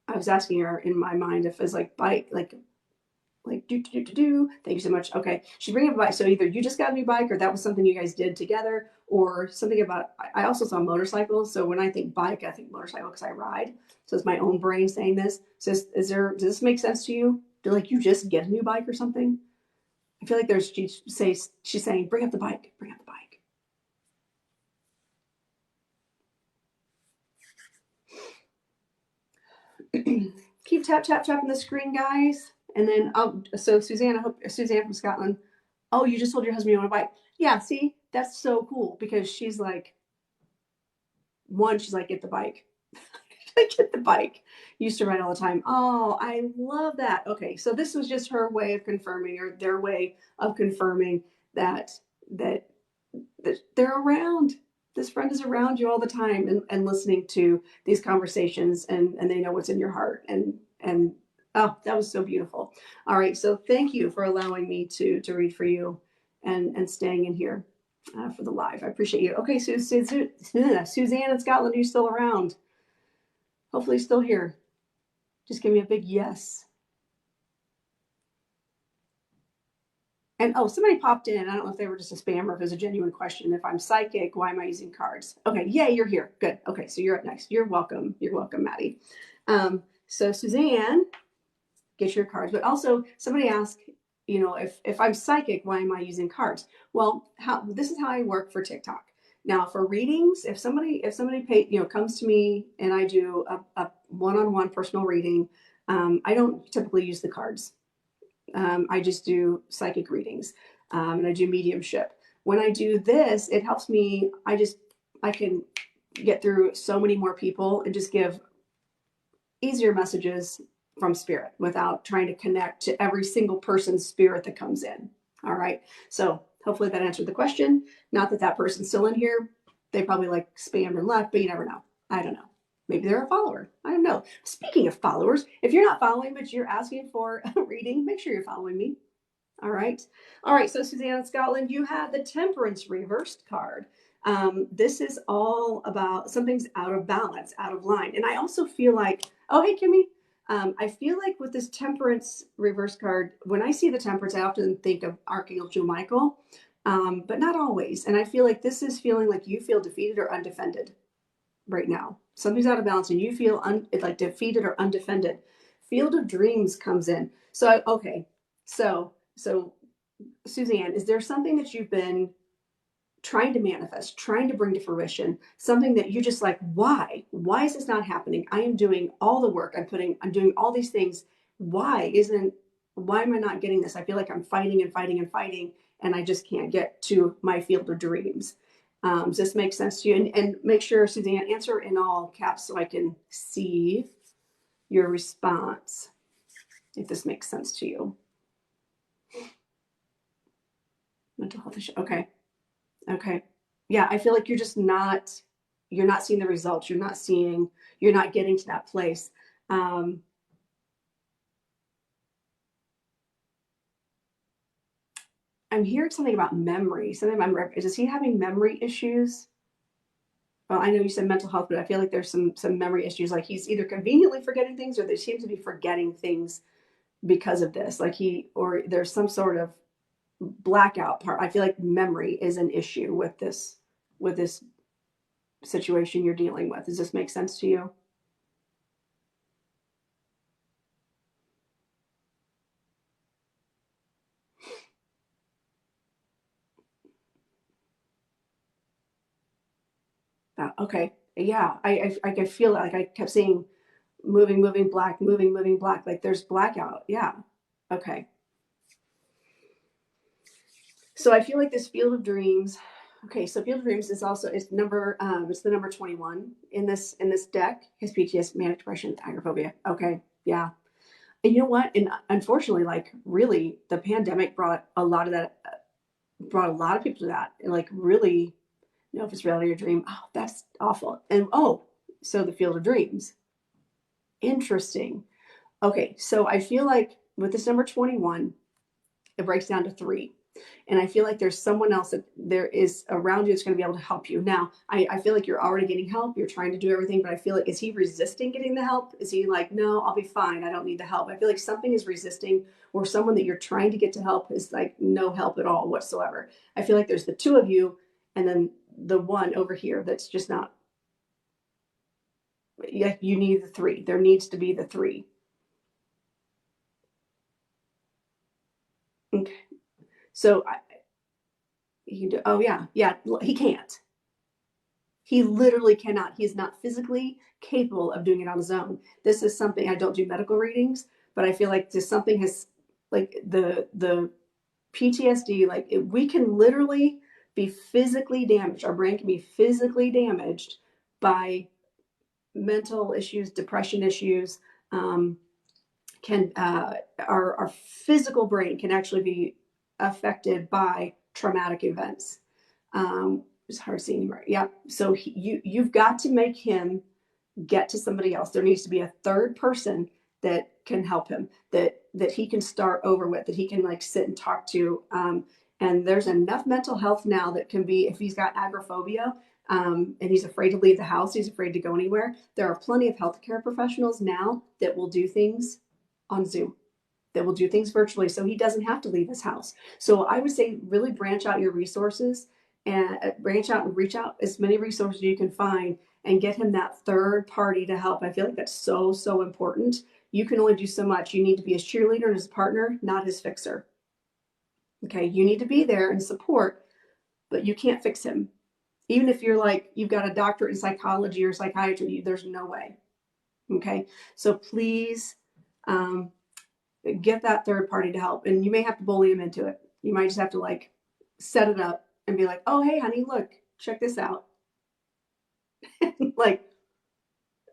I was asking her in my mind if it's like bike, like do do do do. Thank you so much. Okay, she's bringing up a bike. So either you just got a new bike, or that was something you guys did together, or something about. I also saw motorcycles. So when I think bike, I think motorcycle because I ride. So it's my own brain saying this. So does this make sense to you? Do like you just get a new bike or something? I feel like she's saying bring up the bike, bring up the bike. Keep tapping the screen, guys. And then, so Suzanne, I hope Suzanne from Scotland. Oh, you just told your husband you want a bike. Yeah, see, that's so cool because she's like, she's like, get the bike. Get the bike. Used to ride all the time. Oh, I love that. Okay, so this was just her way of confirming, or their way of confirming that that that they're around. This friend is around you all the time, and listening to these conversations, and they know what's in your heart, and oh, that was so beautiful. All right, so thank you for allowing me to read for you and staying in here. for the live. I appreciate you. Okay, Suzanne in Scotland, are you still around? Hopefully, still here. Just give me a big yes. And oh, somebody popped in. I don't know if they were just a spam or if it was a genuine question. If I'm psychic, why am I using cards? Okay, yay, you're here. Good. Okay, so you're up next. You're welcome. You're welcome, Maddie. So Suzanne, get your cards. But also, somebody asked, if I'm psychic, why am I using cards? Well, this is how I work for TikTok. Now, for readings, if somebody comes to me and I do a one-on-one personal reading, I don't typically use the cards. I just do psychic readings, and I do mediumship. When I do this, it helps me. I can get through so many more people and just give easier messages from spirit without trying to connect to every single person's spirit that comes in. All right. So hopefully that answered the question. Not that that person's still in here. They probably like spammed and left, but you never know. I don't know. Maybe they're a follower. I don't know. Speaking of followers, if you're not following, but you're asking for a reading, make sure you're following me. All right. All right. So Suzanne Scotland, you have the Temperance reversed card. This is all about something's out of balance, out of line. And I also feel like, oh, hey, Kimmy. I feel like with this Temperance reverse card, when I see the Temperance, I often think of Archangel Michael, but not always. And I feel like this is feeling like you feel defeated or undefended right now. Something's out of balance and you feel like defeated or undefended. Field of Dreams comes in. So, okay. So Suzanne, is there something that you've been trying to manifest, trying to bring to fruition, something that you just like, why is this not happening? I am doing all the work. I'm doing all these things. Why am I not getting this? I feel like I'm fighting and fighting and fighting, and I just can't get to my field of dreams. Does this make sense to you? And make sure, Suzanne, answer in all caps so I can see your response, if this makes sense to you. Mental health issue. Okay. Yeah, I feel like you're not seeing the results. You're not getting to that place. I'm hearing something about memory. Is he having memory issues? Well, I know you said mental health, but I feel like there's some memory issues. Like he's either conveniently forgetting things, or they seem to be forgetting things because of this. Or there's some sort of blackout part. I feel like memory is an issue with this situation you're dealing with. Does this make sense to you? Okay. Yeah. I could feel that. Like I kept seeing moving, black, moving, black. Like there's blackout. Yeah. Okay. So I feel like this Field of Dreams. Okay, so Field of Dreams is also it's the number 21 in this deck. His PTSD, manic depression, agoraphobia. Okay, yeah. And you know what? And unfortunately, like really, the pandemic brought a lot of people to that. And like really, you know, if it's reality or dream, oh, that's awful. And so the Field of Dreams. Interesting. Okay, so I feel like with this number 21, it breaks down to 3. And I feel like there's someone else that there is around you that's going to be able to help you. Now, I feel like you're already getting help. You're trying to do everything, but I feel like, is he resisting getting the help? Is he like, no, I'll be fine. I don't need the help. I feel like something is resisting, or someone that you're trying to get to help is like no help at all whatsoever. I feel like there's the 2 of you and then the one over here that's just not. Yeah, you need the 3. There needs to be the 3. Okay. So he can't. He literally cannot. He is not physically capable of doing it on his own. This is something, I don't do medical readings, but I feel like this something has, like the PTSD, like we can literally be physically damaged. Our brain can be physically damaged by mental issues, depression issues. Our physical brain can actually be affected by traumatic events. It's hard seeing right. Yeah. So you've got to make him get to somebody else. There needs to be a third person that can help him, that he can start over with, that he can like sit and talk to. And there's enough mental health now that can be, if he's got agoraphobia, and he's afraid to leave the house, he's afraid to go anywhere. There are plenty of healthcare professionals now that will do things on Zoom, that will do things virtually, so he doesn't have to leave his house. So I would say really branch out your resources, and branch out and reach out as many resources you can find, and get him that third party to help. I feel like that's so, so important. You can only do so much. You need to be his cheerleader and his partner, not his fixer. Okay, you need to be there and support, but you can't fix him. Even if you're like, you've got a doctorate in psychology or psychiatry, there's no way. Okay, so please um, get that third party to help. And you may have to bully him into it. You might just have to like set it up and be like, oh, hey, honey, look, check this out. Like,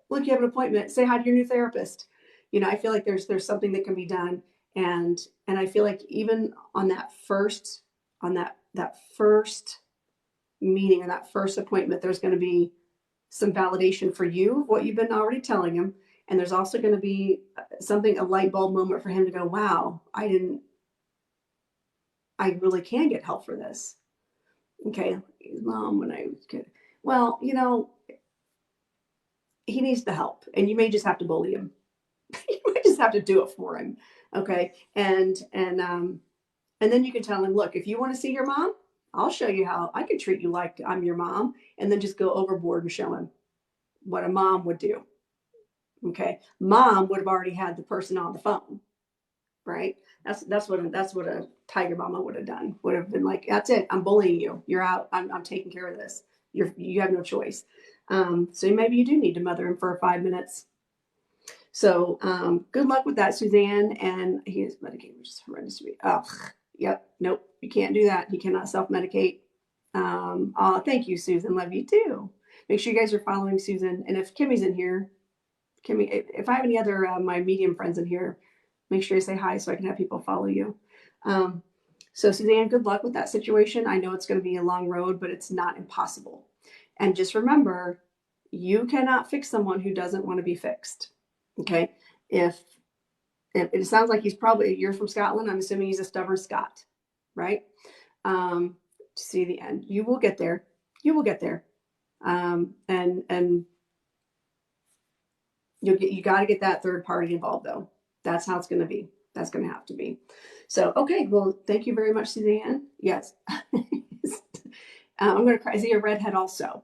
look, you have an appointment. Say hi to your new therapist. I feel like there's something that can be done. And I feel like even on that first meeting and that first appointment, there's going to be some validation for you of what you've been already telling him. And there's also going to be something, a light bulb moment for him to go, wow, I really can get help for this. Okay. Mom, when I was kid. Well, he needs the help, and you may just have to bully him. You might just have to do it for him. Okay. And then you can tell him, look, if you want to see your mom, I'll show you how I can treat you like I'm your mom, and then just go overboard and show him what a mom would do. Okay. Mom would have already had the person on the phone, right? That's what a tiger mama would have done. Would have been like, that's it. I'm bullying you. You're out. I'm taking care of this. You have no choice. So maybe you do need to mother him for 5 minutes. So good luck with that, Suzanne. And he is medicated, which is horrendous to me. Oh, yep. Nope. You can't do that. You cannot self-medicate. Thank you, Susan. Love you too. Make sure you guys are following Susan. And if Kimmy's in here, Kimmy, if I have any other my medium friends in here, make sure you say hi so I can have people follow you. So Suzanne, good luck with that situation. I know it's going to be a long road, but it's not impossible. And just remember, you cannot fix someone who doesn't want to be fixed. Okay. If it sounds like you're from Scotland, I'm assuming he's a stubborn Scot, right? To see the end, you will get there. You will get there. And you got to get that third party involved though. That's how it's going to be. That's going to have to be. So, okay. Well, thank you very much, Suzanne. Yes. I'm going to cry. Is he a redhead also?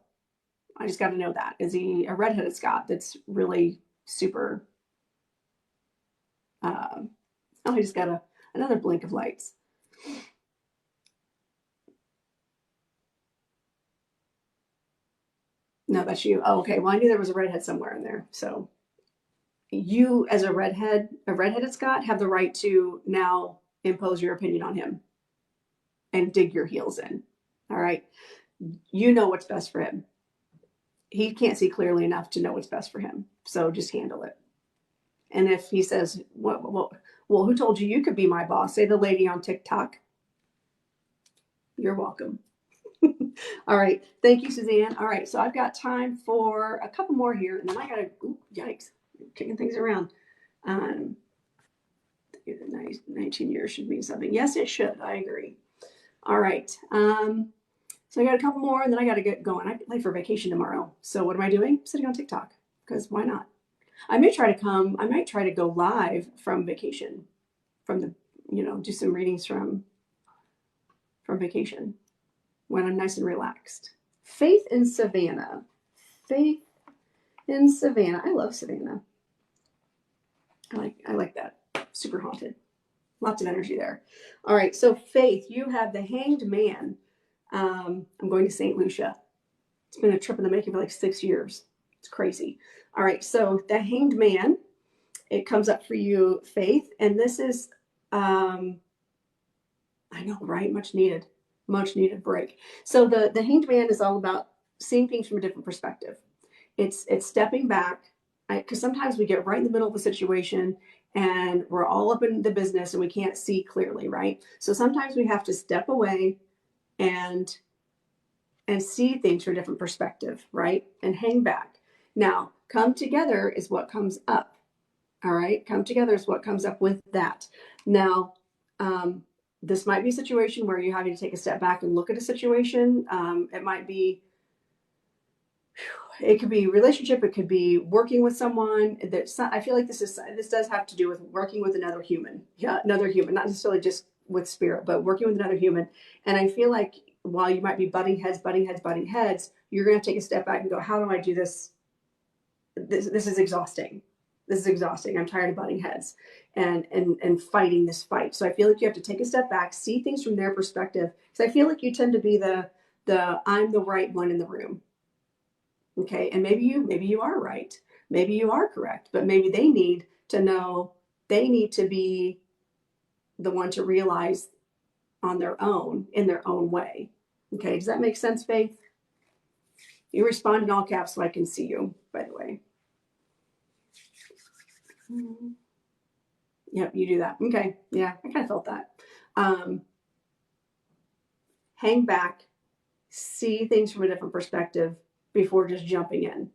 I just got to know that. Is he a redheaded Scot that's really super? I just got another blink of lights. No, that's you. Oh, okay. Well, I knew there was a redhead somewhere in there. So you, as a redheaded Scot, have the right to now impose your opinion on him and dig your heels in. All right. You know what's best for him. He can't see clearly enough to know what's best for him. So just handle it. And if he says, well, who told you you could be my boss? Say the lady on TikTok. You're welcome. All right. Thank you, Suzanne. All right. So I've got time for a couple more here. And then I got to, yikes, kicking things around. 19 years should mean something. Yes, it should. I agree. All right. So I got a couple more, and then I got to get going. I play for vacation tomorrow. So what am I doing? Sitting on TikTok, because why not? I might try to go live from vacation, do some readings from vacation when I'm nice and relaxed. Faith in Savannah. Faith in Savannah. I love Savannah. I like that. Super haunted. Lots of energy there. All right. So Faith, you have the Hanged Man. I'm going to St. Lucia. It's been a trip in the making for like 6 years. It's crazy. All right. So the Hanged Man, it comes up for you, Faith. And this is, I know, right? Much needed break. So the Hanged Man is all about seeing things from a different perspective. It's stepping back, because sometimes we get right in the middle of a situation and we're all up in the business and we can't see clearly, right? So sometimes we have to step away and see things from a different perspective, right? And hang back. Now, come together is what comes up. All right, come together is what comes up with that. Now, this might be a situation where you're having to take a step back and look at a situation. It might be, it could be relationship, it could be working with someone. I feel like this does have to do with working with another human. Yeah, another human, not necessarily just with spirit, but working with another human. And I feel like while you might be butting heads, you're going to take a step back and go, how do I do this? This is exhausting. This is exhausting. I'm tired of butting heads and fighting this fight. So I feel like you have to take a step back, see things from their perspective. Because I feel like you tend to be the I'm the right one in the room. Okay, and maybe you are right. Maybe you are correct, but maybe they need to know, they need to be the one to realize on their own in their own way. Okay, does that make sense, Faith? You respond in all caps so I can see you, by the way. Yep, you do that. Okay, yeah, I kind of felt that. Hang back, see things from a different perspective before just jumping in.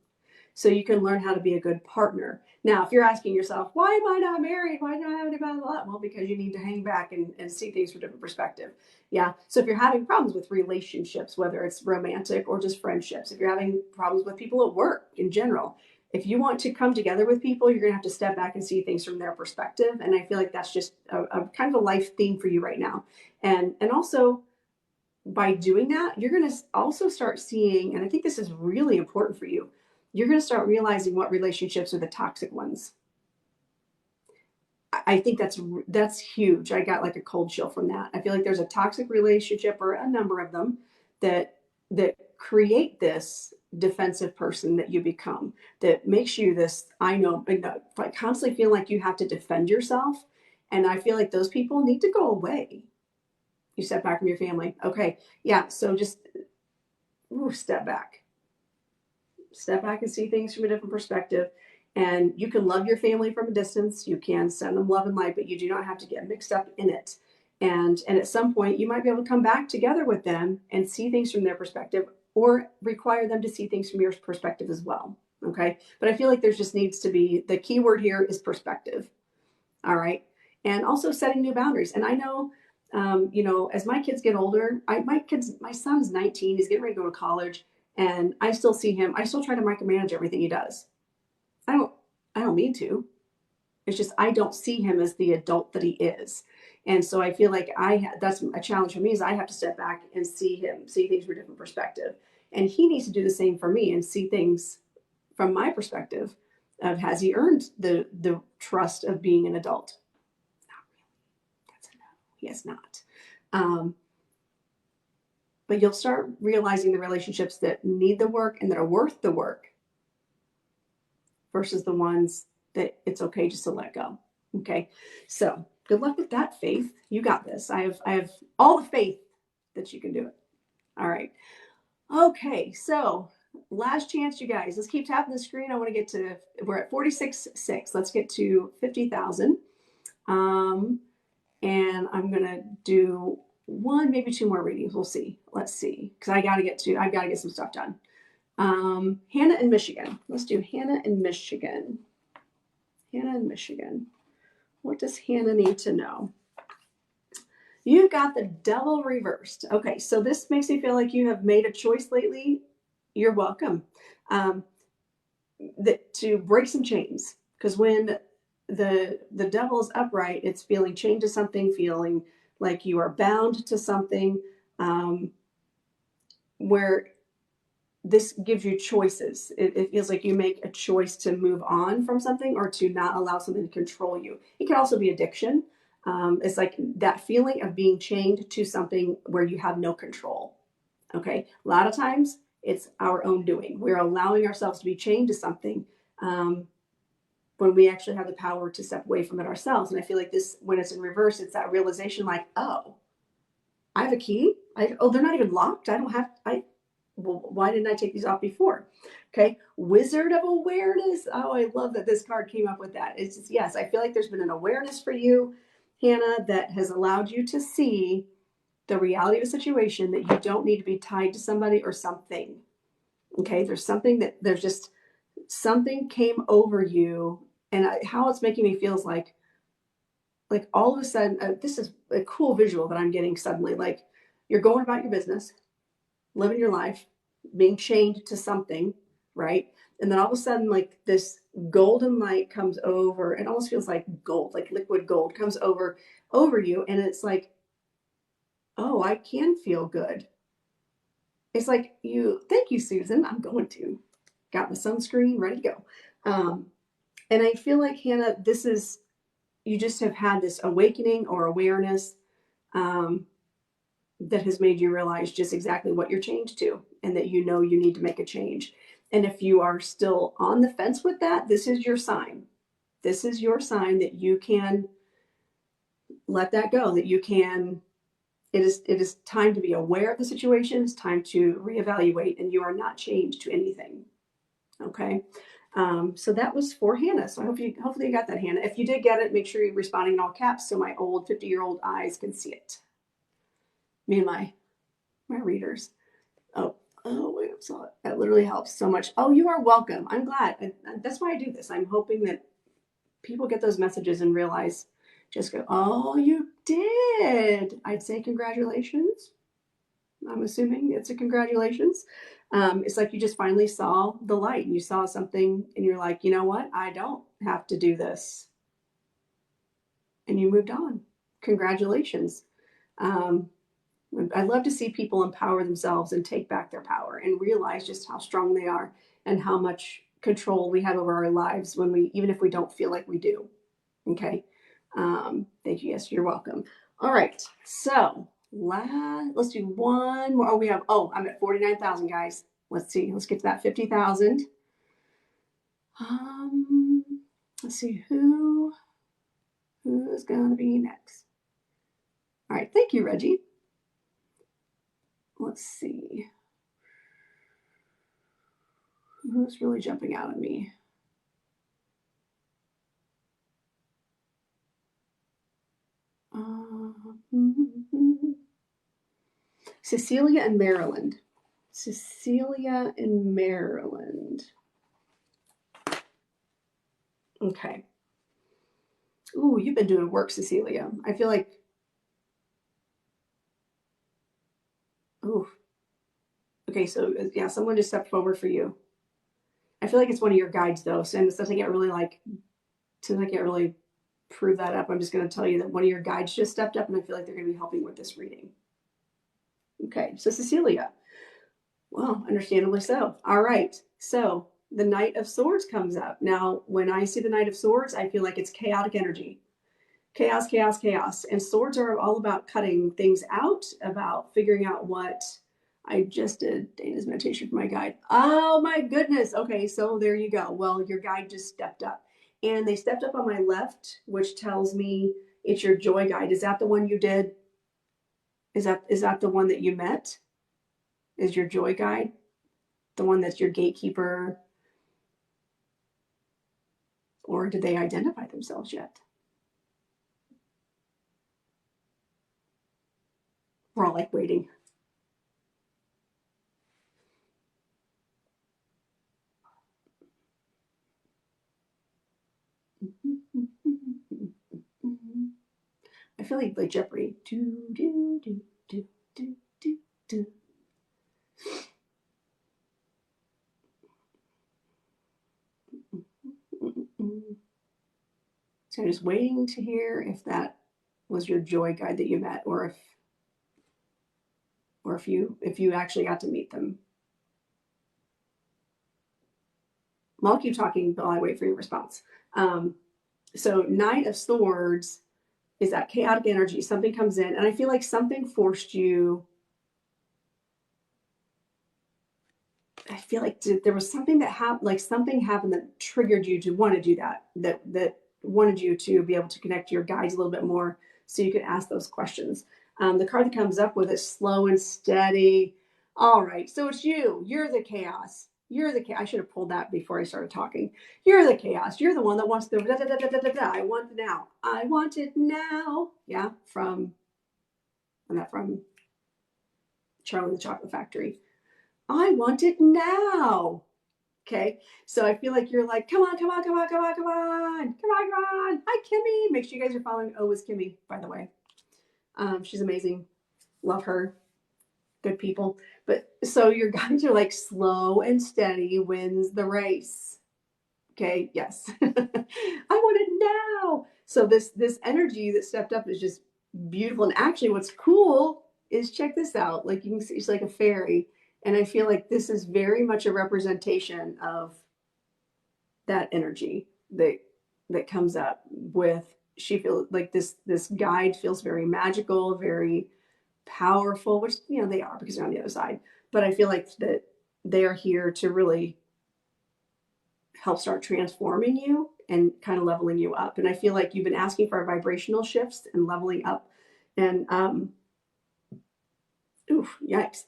So you can learn how to be a good partner. Now, if you're asking yourself, why am I not married? Why do I have anybody? Well, because you need to hang back and see things from a different perspective. Yeah. So if you're having problems with relationships, whether it's romantic or just friendships, if you're having problems with people at work in general, if you want to come together with people, you're going to have to step back and see things from their perspective. And I feel like that's just a kind of a life theme for you right now. And also, by doing that, you're going to also start seeing, and I think this is really important for you, you're going to start realizing what relationships are the toxic ones. I think that's huge. I got like a cold chill from that. I feel like there's a toxic relationship or a number of them that create this defensive person that you become, that makes you this, I know, like constantly feel like you have to defend yourself. And I feel like those people need to go away. You step back from your family. Okay. Yeah. So just step back. Step back and see things from a different perspective. And you can love your family from a distance. You can send them love and light, but you do not have to get mixed up in it. And at some point, you might be able to come back together with them and see things from their perspective, or require them to see things from your perspective as well. Okay. But I feel like there's just needs to be, the key word here is perspective. All right. And also setting new boundaries. And I know, as my kids get older, my son's 19, he's getting ready to go to college, and I still see him. I still try to micromanage everything he does. I don't, I don't mean to. It's just I don't see him as the adult that he is, and so I feel like that's a challenge for me. Is I have to step back and see things from a different perspective, and he needs to do the same for me and see things from my perspective. Of has he earned the trust of being an adult? Not really. That's a no. He has not. Um, but you'll start realizing the relationships that need the work and that are worth the work versus the ones that it's okay just to let go. Okay. So good luck with that, Faith. You got this. I have all the faith that you can do it. All right. Okay. So last chance, you guys. Let's keep tapping the screen. I want to get to, we're at 46.6. Let's get to 50,000. And I'm going to do one, maybe two more readings. We'll see. Let's see. Because I've got to get some stuff done. Hannah in Michigan. Let's do Hannah in Michigan. Hannah in Michigan. What does Hannah need to know? You've got the devil reversed. Okay, so this makes me feel like you have made a choice lately. You're welcome. To break some chains. Because when the devil is upright, it's feeling chained to something, feeling like you are bound to something, where this gives you choices. It feels like you make a choice to move on from something or to not allow something to control you. It can also be addiction. It's like that feeling of being chained to something where you have no control. Okay. A lot of times it's our own doing. We're allowing ourselves to be chained to something when we actually have the power to step away from it ourselves. And I feel like this, when it's in reverse, it's that realization like, oh, I have a key. They're not even locked. Well, why didn't I take these off before? Okay. Wizard of Awareness. Oh, I love that this card came up with that. It's just, yes, I feel like there's been an awareness for you, Hannah, that has allowed you to see the reality of a situation, that you don't need to be tied to somebody or something. Okay. There's just something came over you, and how it's making me feel is like like all of a sudden, this is a cool visual that I'm getting suddenly. Like you're going about your business, living your life, being chained to something, right? And then all of a sudden, like this golden light comes over. It almost feels like gold, like liquid gold comes over you, and it's like, oh, I can feel good. It's like thank you, Susan. I'm going to. Got my sunscreen ready to go. And I feel like Hannah, you just have had this awakening or awareness um, that has made you realize just exactly what you're changed to, and that you know you need to make a change. And if you are still on the fence with that, this is your sign. This is your sign that you can let that go, that you can. It is time to be aware of the situation. It's time to reevaluate, and you are not changed to anything. Okay. So that was for Hannah. So hopefully you got that, Hannah. If you did get it, make sure you're responding in all caps so my old 50-year-old eyes can see it. Me and my readers. Wait, I saw it. That literally helps so much. Oh, you are welcome. I'm glad. That's why I do this. I'm hoping that people get those messages and realize, just go, oh, you did. I'd say congratulations. I'm assuming it's a congratulations. It's like you just finally saw the light and you saw something and you're like, you know what? I don't have to do this. And you moved on. Congratulations. I love to see people empower themselves and take back their power and realize just how strong they are and how much control we have over our lives even if we don't feel like we do. Okay. Thank you. Yes, you're welcome. All right. So let's do one more. I'm at 49,000, guys. Let's see. Let's get to that 50,000. Let's see who's going to be next. All right. Thank you, Reggie. Let's see. Who's really jumping out at me? Cecilia in Maryland. Cecilia in Maryland. Okay. Ooh, you've been doing work, Cecilia. I feel like, ooh. Okay, so yeah, someone just stepped forward for you. I feel like it's one of your guides though, so and since I can't really prove that up, I'm just going to tell you that one of your guides just stepped up, and I feel like they're going to be helping with this reading. Okay, so Cecilia. Well, understandably so. All right, so the Knight of Swords comes up. Now, when I see the Knight of Swords, I feel like it's chaotic energy. Chaos, chaos, chaos. And swords are all about cutting things out, about figuring out what I just did Dana's meditation for my guide. Oh my goodness. Okay, so there you go. Well, your guide just stepped up. And they stepped up on my left, which tells me it's your joy guide. Is that the one you did? Is that the one that you met? Is your joy guide? The one that's your gatekeeper? Or did they identify themselves yet? We're all like waiting. I feel like Jeopardy. Do do do do do do do. So I'm just waiting to hear if that was your joy guide that you met, or if you actually got to meet them. Well, I'll keep talking while I wait for your response. So Knight of Swords is that chaotic energy. Something comes in, and I feel like something forced you. I feel like there was something that happened, like something happened that triggered you to want to do that. That wanted you to be able to connect to your guides a little bit more, so you could ask those questions. The card that comes up with is slow and steady. All right, so it's you. You're the chaos. You're the chaos. I should have pulled that before I started talking. You're the chaos. You're the one that wants the da da da da da da da. I want it now. I want it now. Yeah, from Charlie the Chocolate Factory. I want it now. Okay. So I feel like you're like, come on, come on, come on, come on, come on, come on, come on. Hi, Kimmy. Make sure you guys are following O is Kimmy, by the way. She's amazing. Love her. Good people. But so your guides are like slow and steady wins the race. Okay. Yes. I want it now. So this energy that stepped up is just beautiful. And actually what's cool is check this out. Like you can see, it's like a fairy. And I feel like this is very much a representation of that energy that comes up with she feels like this guide feels very magical, very powerful, which they are because they're on the other side. But I feel like that they are here to really help start transforming you and kind of leveling you up. And I feel like you've been asking for vibrational shifts and leveling up. And oof, yikes.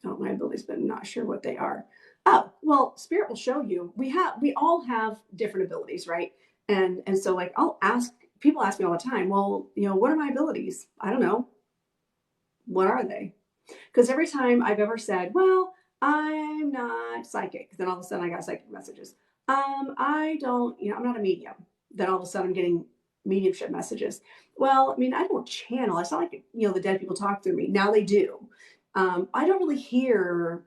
Felt my abilities, but I'm not sure what they are. Oh, well, spirit will show you. We all have different abilities, right? And so like people ask me all the time, well, what are my abilities? I don't know. What are they? Because every time I've ever said, well, I'm not psychic, then all of a sudden I got psychic messages. I don't, I'm not a medium. Then all of a sudden I'm getting mediumship messages. Well, I mean, I don't channel. It's not like, the dead people talk through me. Now they do. I don't really hear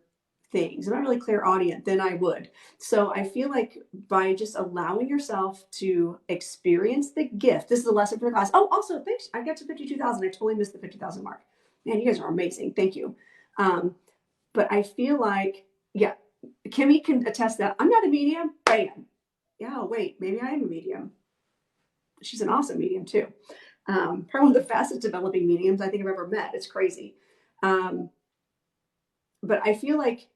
things. I'm not really clairaudient than I would. So I feel like by just allowing yourself to experience the gift, this is a lesson for the class. Oh, also, thanks. I got to 52,000. I totally missed the 50,000 mark. Man, you guys are amazing. Thank you. But I feel like, yeah, Kimmy can attest that I'm not a medium. Bam. Yeah, wait, maybe I am a medium. She's an awesome medium too. Probably one of the fastest developing mediums I think I've ever met. It's crazy. But I feel like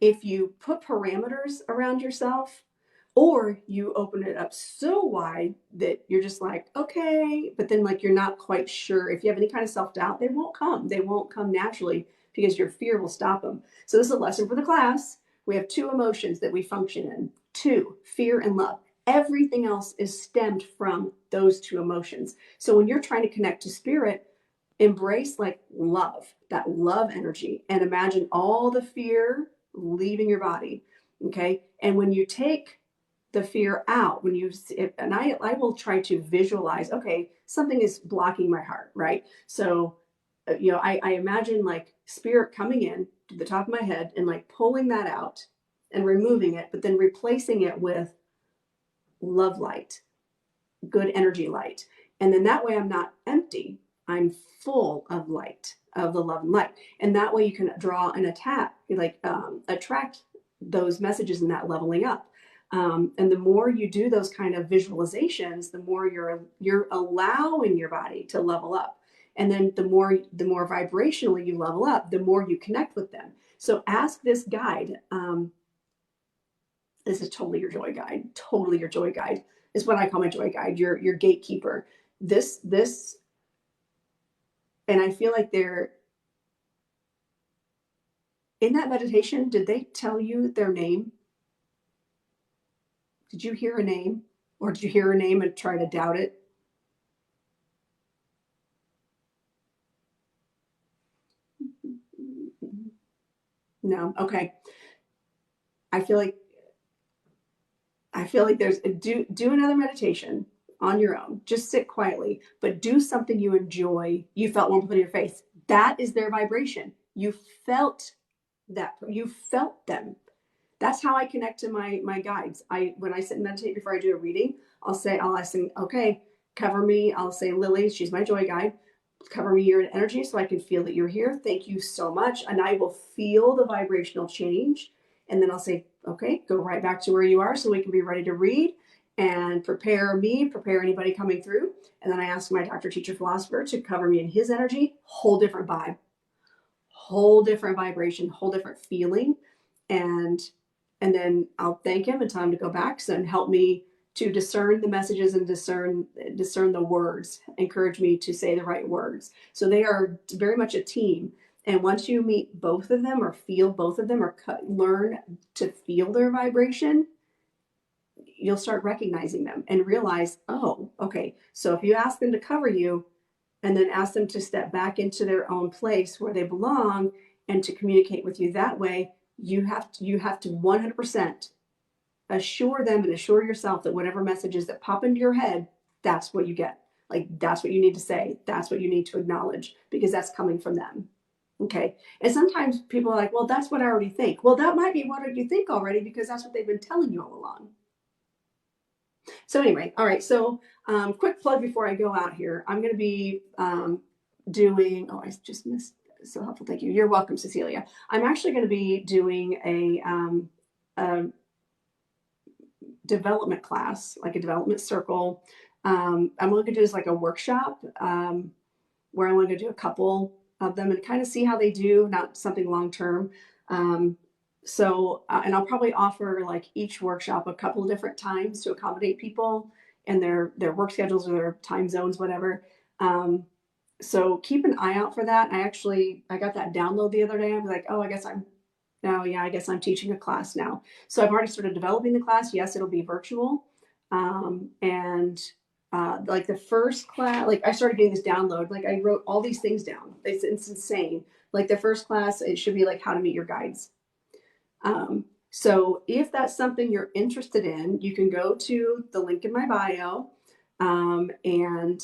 if you put parameters around yourself or you open it up so wide that you're just like, okay, but then like you're not quite sure if you have any kind of self-doubt, they won't come naturally because your fear will stop them. So this is a lesson for the class. We have two emotions that we function in. Two, fear and love. Everything else is stemmed from those two emotions. So when you're trying to connect to spirit, embrace like love, that love energy, and imagine all the fear leaving your body. Okay. And when you take the fear out, I will try to visualize, okay, something is blocking my heart, right? So, I imagine like spirit coming in to the top of my head and like pulling that out and removing it, but then replacing it with love light, good energy light. And then that way I'm not empty. I'm full of light, of the love and light. And that way you can draw and attract those messages in that leveling up. And the more you do those kind of visualizations, the more you're allowing your body to level up. And then the more vibrationally you level up, the more you connect with them. So ask this guide. This is totally your joy guide. Totally your joy guide is what I call my joy guide. Your gatekeeper. This, and I feel like they're in that meditation. Did they tell you their name? Did you hear a name, or did you hear a name and try to doubt it? No. Okay. I feel like there's do another meditation on your own. Just sit quietly, but do something you enjoy. You felt warmth in your face. That is their vibration. You felt that. You felt them. That's how I connect to my guides. When I sit and meditate before I do a reading, I'll ask them, okay, cover me. I'll say, Lily, she's my joy guide. Cover me your energy so I can feel that you're here. Thank you so much. And I will feel the vibrational change. And then I'll say, okay, go right back to where you are so we can be ready to read and prepare anybody coming through. And then I ask my doctor, teacher, philosopher to cover me in his energy. Whole different vibe, whole different vibration, whole different feeling. And then I'll thank him and tell him to go back and help me to discern the messages and discern the words, encourage me to say the right words. So they are very much a team. And once you meet both of them or feel both of them or learn to feel their vibration, you'll start recognizing them and realize, oh, okay. So if you ask them to cover you and then ask them to step back into their own place where they belong, and to communicate with you that way. You have to 100% assure them and assure yourself that whatever messages that pop into your head, that's what you get. Like, that's what you need to say. That's what you need to acknowledge, because that's coming from them. Okay. And sometimes people are like, well, that's what I already think. Well, that might be what you think already, because that's what they've been telling you all along. So anyway, all right. So quick plug before I go out here. I'm going to be doing, oh, I just missed, so helpful. Thank you. You're welcome, Cecilia. I'm actually going to be doing a development class, like a development circle. I'm only going to do this like a workshop where I'm going to do a couple of them and kind of see how they do, not something long term. And I'll probably offer like each workshop a couple of different times to accommodate people and their work schedules or their time zones, whatever. So keep an eye out for that. I got that download the other day. I was like, oh, I guess I'm teaching a class now. So I've already started developing the class. Yes, it'll be virtual. Like the first class, like I started getting this download, like I wrote all these things down. It's insane. Like the first class, it should be like how to meet your guides. So if that's something you're interested in, you can go to the link in my bio, and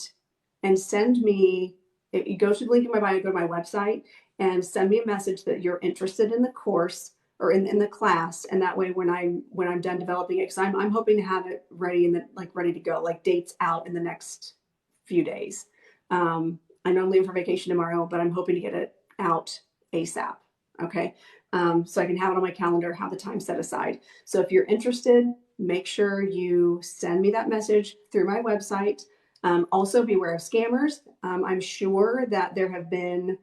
send me, if you go to the link in my bio, go to my website and send me a message that you're interested in the course or in the class. And that way, when I'm done developing it, because I'm hoping to have it ready ready to go, like dates out in the next few days. I know I'm leaving for vacation tomorrow, but I'm hoping to get it out ASAP. Okay. So I can have it on my calendar, have the time set aside. So if you're interested, make sure you send me that message through my website. Also beware of scammers. I'm sure that there have been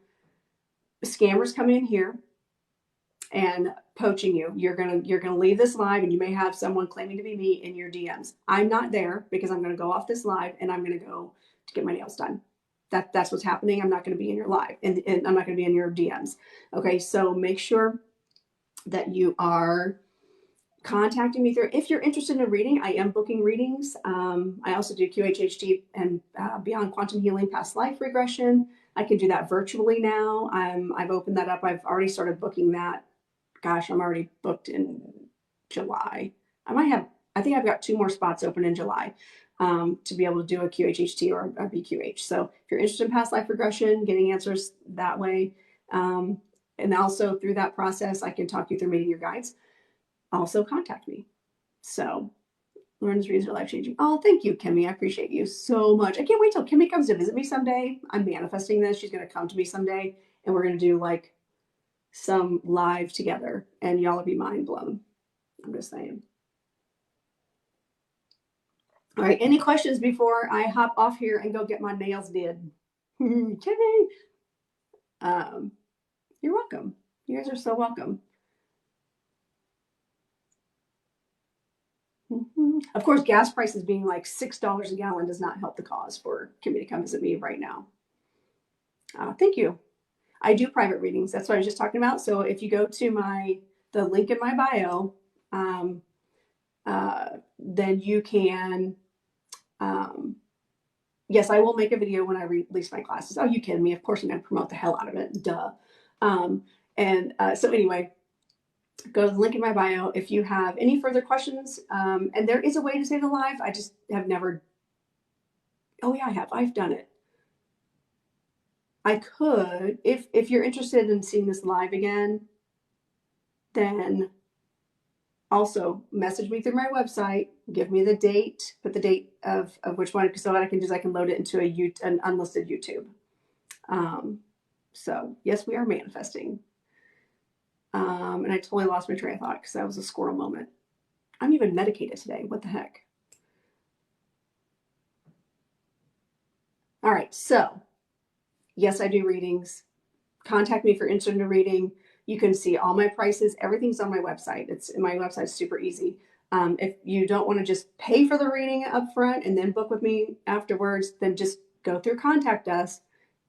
scammers come in here and poaching you. You're gonna leave this live and you may have someone claiming to be me in your DMs. I'm not there because I'm gonna go off this live and I'm gonna go to get my nails done. That's what's happening. I'm not gonna be in your live and I'm not gonna be in your DMs. Okay, so make sure that you are contacting me through. If you're interested in a reading, I am booking readings. I also do QHHT and Beyond Quantum Healing, Past Life Regression. I can do that virtually now. I've opened that up. I've already started booking that. Gosh, I'm already booked in July. I think I've got 2 more spots open in July to be able to do a QHHT or a BQH. So if you're interested in past life regression, getting answers that way, and also through that process, I can talk you through meeting your guides. Also contact me. So Lauren's reads are life changing. Oh, thank you, Kimmy. I appreciate you so much. I can't wait till Kimmy comes to visit me someday. I'm manifesting this. She's going to come to me someday and we're going to do like some live together and y'all will be mind blown. I'm just saying. All right. Any questions before I hop off here and go get my nails did? Kimmy. You're welcome. You guys are so welcome. Of course, gas prices being like $6 a gallon does not help the cause for Kimmy to come visit me right now. Thank you. I do private readings. That's what I was just talking about. So if you go to the link in my bio, then you can, yes, I will make a video when I release my classes. Oh, you kidding me? Of course I'm going to promote the hell out of it. Duh. So anyway, go to the link in my bio if you have any further questions. And there is a way to save the live. I just have never. Oh yeah, I have. I've done it. I could, if you're interested in seeing this live again, then also message me through my website. Give me the date. Put the date of which one, so what I can do is I can load it into an unlisted YouTube. So yes, we are manifesting. And I totally lost my train of thought because that was a squirrel moment. I'm even medicated today. What the heck? All right. So yes, I do readings. Contact me if you're interested in a reading. You can see all my prices. Everything's on my website. My website's super easy. If you don't want to just pay for the reading up front and then book with me afterwards, then just go through Contact Us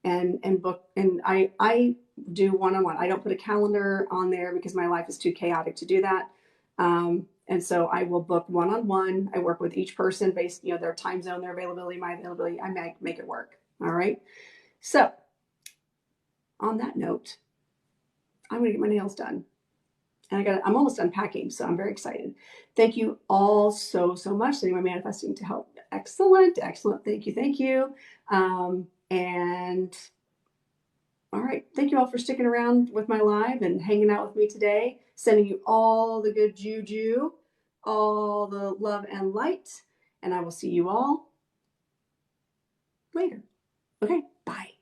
and book. And I do one-on-one. I don't put a calendar on there because my life is too chaotic to do that. And so I will book one-on-one. I work with each person based, their time zone, their availability, my availability. I make it work. All right. So on that note, I'm gonna get my nails done. And I'm almost done packing, so I'm very excited. Thank you all so much. Sending my manifesting to help. Excellent, excellent. Thank you, thank you. And all right, thank you all for sticking around with my live and hanging out with me today. Sending you all the good juju, all the love and light, and I will see you all later. Okay, bye.